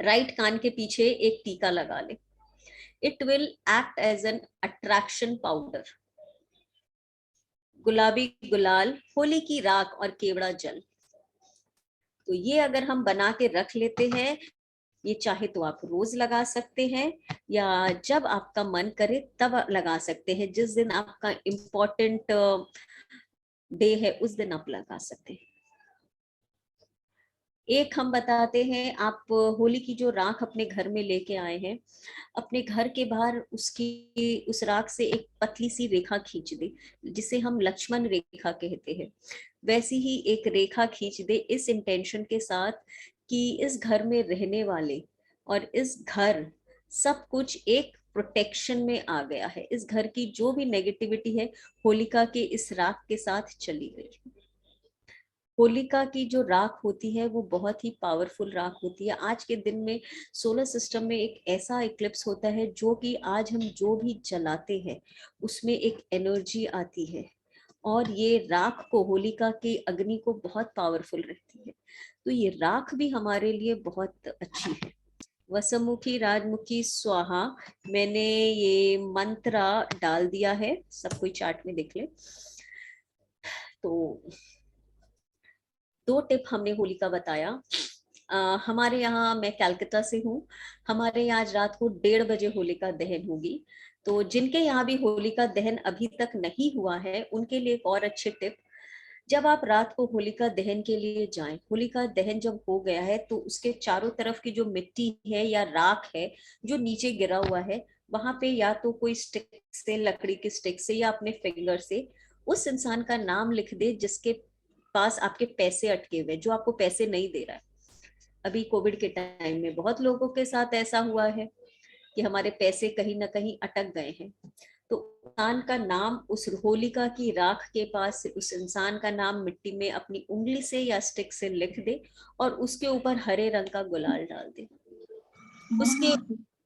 राइट कान के पीछे एक टीका लगा ले। It will act as an attraction powder. गुलाबी गुलाल, होली की राख और केवड़ा जल, तो ये अगर हम बना के रख लेते हैं, ये चाहे तो आप रोज लगा सकते हैं या जब आपका मन करे तब लगा सकते हैं। जिस दिन आपका इम्पोर्टेंट डे है उस दिन आप लगा सकते हैं। एक हम बताते हैं, आप होली की जो राख अपने घर में लेके आए हैं, अपने घर के बाहर उस राख से एक पतली सी रेखा खींच दे, जिसे हम लक्ष्मण रेखा कहते हैं। वैसी ही एक रेखा खींच दे इस इंटेंशन के साथ कि इस घर में रहने वाले और इस घर सब कुछ एक प्रोटेक्शन में आ गया है। इस घर की जो भी नेगेटिविटी है होलिका के इस राख के साथ चली गई। होलिका की जो राख होती है वो बहुत ही पावरफुल राख होती है। आज के दिन में सोलर सिस्टम में एक ऐसा इक्लिप्स होता है जो कि आज हम जो भी जलाते हैं उसमें एक एनर्जी आती है और ये राख को, होलिका की अग्नि को बहुत पावरफुल रहती है। तो ये राख भी हमारे लिए बहुत अच्छी है। वसमुखी राजमुखी स्वाहा, मैंने ये मंत्र डाल दिया है, सब कोई चार्ट में देख ले। तो 2 टिप हमने होली का बताया। हमारे यहाँ, मैं कलकत्ता से हूँ, हमारे यहाँ आज रात को 1:30 बजे होलिका दहन होगी। तो जिनके यहाँ भी होलिका दहन अभी तक नहीं हुआ है उनके लिए एक और अच्छे टिप, जब आप रात को होलिका दहन के लिए जाएं, होलिका दहन जब हो गया है तो उसके चारों तरफ की जो मिट्टी है या राख है जो नीचे गिरा हुआ है, वहां पे या तो कोई स्टिक से, लकड़ी की स्टिक से या अपने फिंगर से उस इंसान का नाम लिख दे जिसके पास आपके पैसे अटके हुए, जो आपको पैसे नहीं दे रहा है। अभी कोविड के टाइम में बहुत लोगों के साथ ऐसा हुआ है कि हमारे पैसे कहीं ना कहीं अटक गए हैं। तो इंसान का नाम उस होलिका की राख के पास, उस इंसान का नाम मिट्टी में अपनी उंगली से या स्टिक से लिख दे और उसके ऊपर हरे रंग का गुलाल डाल दे, उसके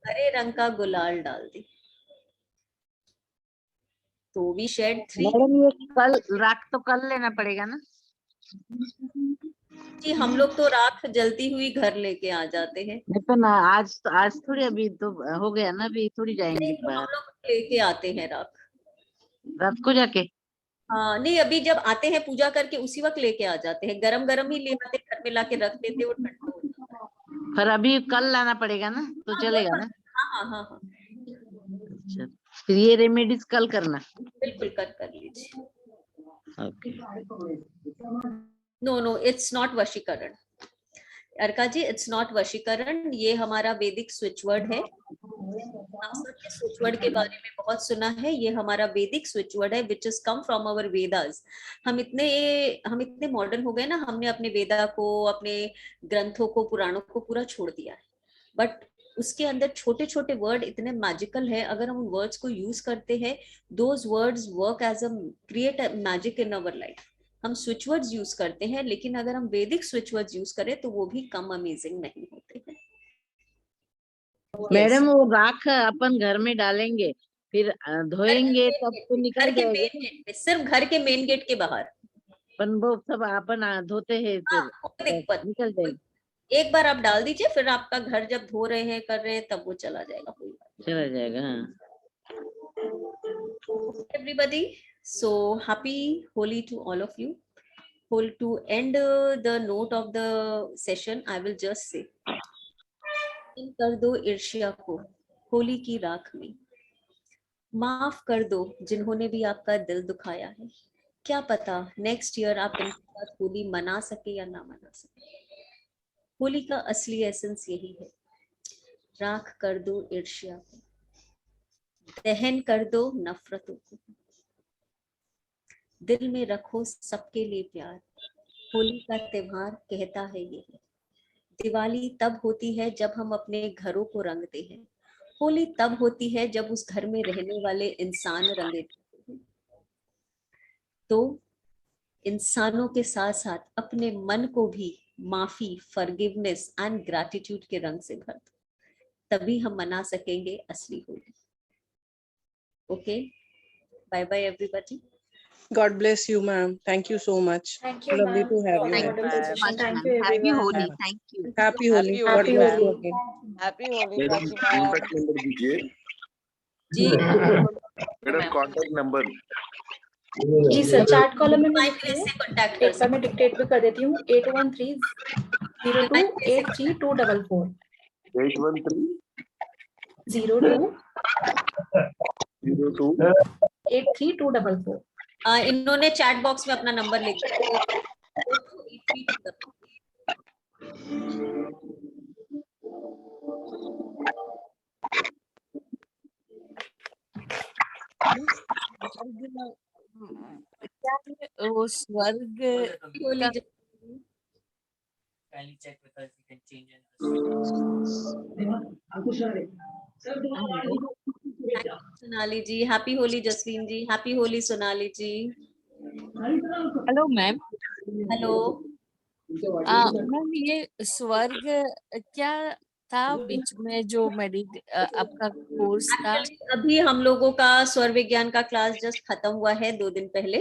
हरे रंग का गुलाल डाल दे। तो वी शेड 3। मैडम ये कल राख तो कल लेना पड़ेगा ना? जी, हम लोग तो राख जलती हुई घर लेके आ जाते हैं। नहीं तो ना, आज थोड़ी, अभी तो हो गया ना, अभी थोड़ी जाएंगे नहीं, तो हम बाहर लोग लेके आते हैं राख। रात को जाके। हाँ नहीं, अभी जब आते हैं पूजा करके उसी वक्त लेके आ जाते हैं, गरम गरम ही ले आते, घर में लाके रख देते, वो ठंडा हो जाता है। पर अभी कल लाना पड़ेगा ना, तो हाँ, चलेगा ना? हाँ हाँ हाँ हाँ, अच्छा, फिर ये रेमेडीज कल करना। बिल्कुल कर लीजिए। Okay. No, it's not vashikaran Arka ji, it's not vashikaran. ये हमारा वैदिक स्विच वर्ड है। हम सबने स्विच वर्ड के बारे में बहुत सुना है। ये हमारा वैदिक स्विच वर्ड है which is come from our Vedas. हम इतने मॉडर्न हो गए ना, हमने अपने वेदा को, अपने ग्रंथों को, पुराणों को पूरा छोड़ दिया है। बट उसके अंदर छोटे छोटे वर्ड इतने मैजिकल है, अगर हम उन वर्ड्स को यूज करते हैं, those words work as a create magic in our life. हम स्विच वर्ड्स यूज करते हैं, लेकिन अगर हम वैदिक स्विच वर्ड्स यूज करें तो वो भी कम अमेजिंग नहीं होते हैं। मैडम वो राख अपन घर में डालेंगे, फिर धोएंगे तब तो निकल घर के जाएगा। मेन गेट पे, सिर्फ घर के मेन गेट के बाहर। पर वो सब अपन धोते हैं फिर कोई दिक्कत निकल जाएगा। एक बार आप डाल दीजिए, फिर आपका घर जब धो रहे हैं, कर रहे हैं, तब वो चला जाएगा, कोई बात चला जाएगा। हाँ, नहीं। Everybody, so happy Holi to all of you. To end the note of the session, I will just say, कर दो ईर्ष्या को होली की राख में, माफ कर दो जिन्होंने भी आपका दिल दुखाया है। क्या पता नेक्स्ट ईयर आप इनके साथ होली मना सके या ना मना सके। होली का असली एसेंस यही है, राख कर दो ईर्ष्या को, दहन कर दो नफरतों को, दिल में रखो सबके लिए प्यार। होली का त्योहार कहता है ये है। दिवाली तब होती है जब हम अपने घरों को रंगते हैं, होली तब होती है जब उस घर में रहने वाले इंसान रंगे जाते हैं। तो इंसानों के साथ साथ अपने मन को भी माफी, फॉरगिवनेस एंड ग्रैटिट्यूड के रंग से भर दो, तभी हम मना सकेंगे असली Holi. Okay, bye bye everybody. God bless you, ma'am. Thank you so much. Thank you, Lovely ma'am. to have you. Wonderful here. session. Thank you, Happy everyone. Holi. Thank you. Happy Holi. Happy God Holi, bless ma'am. you again. Happy Holi, madam Prachi ma'am. Contact number दीजिए। जी मैडम कॉन्टैक्ट नंबर। जी सर, चार्ट कॉलम में मैं लिख रही कैसे हूँ, कांटेक्ट कर एक बार मैं डिक्टेट भी कर देती हूँ। 8130283244 813 02 02 83244। इन्होंने चैट बॉक्स में अपना नंबर लिख दिया। वो स्वर्ग Holi kindly check with her if you can change in Sonali ji, happy Holi. Jasleen ji, happy Holi. Sonali ji, hello ma'am. hello. Ma'am ये स्वर्ग क्या था बीच में जो आपका कोर्स था? अभी हम लोगों का स्वर विज्ञान का क्लास जस्ट खत्म हुआ है 2 दिन पहले,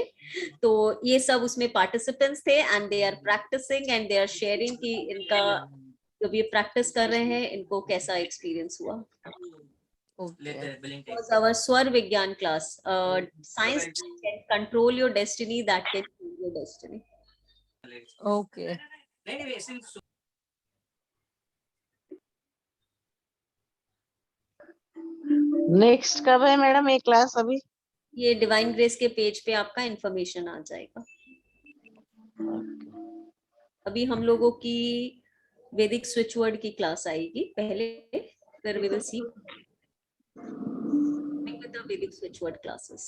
तो ये सब उसमें पार्टिसिपेंट्स थे and they are practising and they are sharing कि इनका जब ये प्रैक्टिस कर रहे हैं इनको कैसा एक्सपीरियंस हुआ। Was our स्वर विज्ञान class, science can control your destiny, that can change your destiny. Okay. Next कब है मैडम ये क्लास? अभी ये डिवाइन ग्रेस के पेज पे आपका इंफॉर्मेशन आ जाएगा। अभी हम लोगों की वैदिक स्विच वर्ड की क्लास आएगी पहले, फिर we will see with the Vedic switch word classes.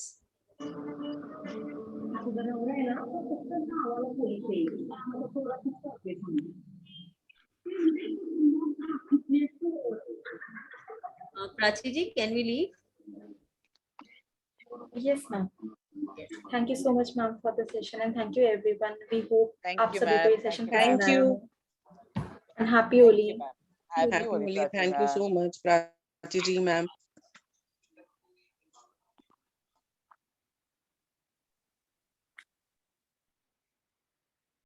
Prachi ji, can we leave? Yes, ma'am. Thank you so much, ma'am, for the session, and thank you everyone. We hope Thank आप you, सभी को ये ma'am. session Thank पसंद आया you. हो। And happy Holi. Happy Happy Holi, Holi. Prachi Thank you ma'am. so much, Prachi ji, ma'am.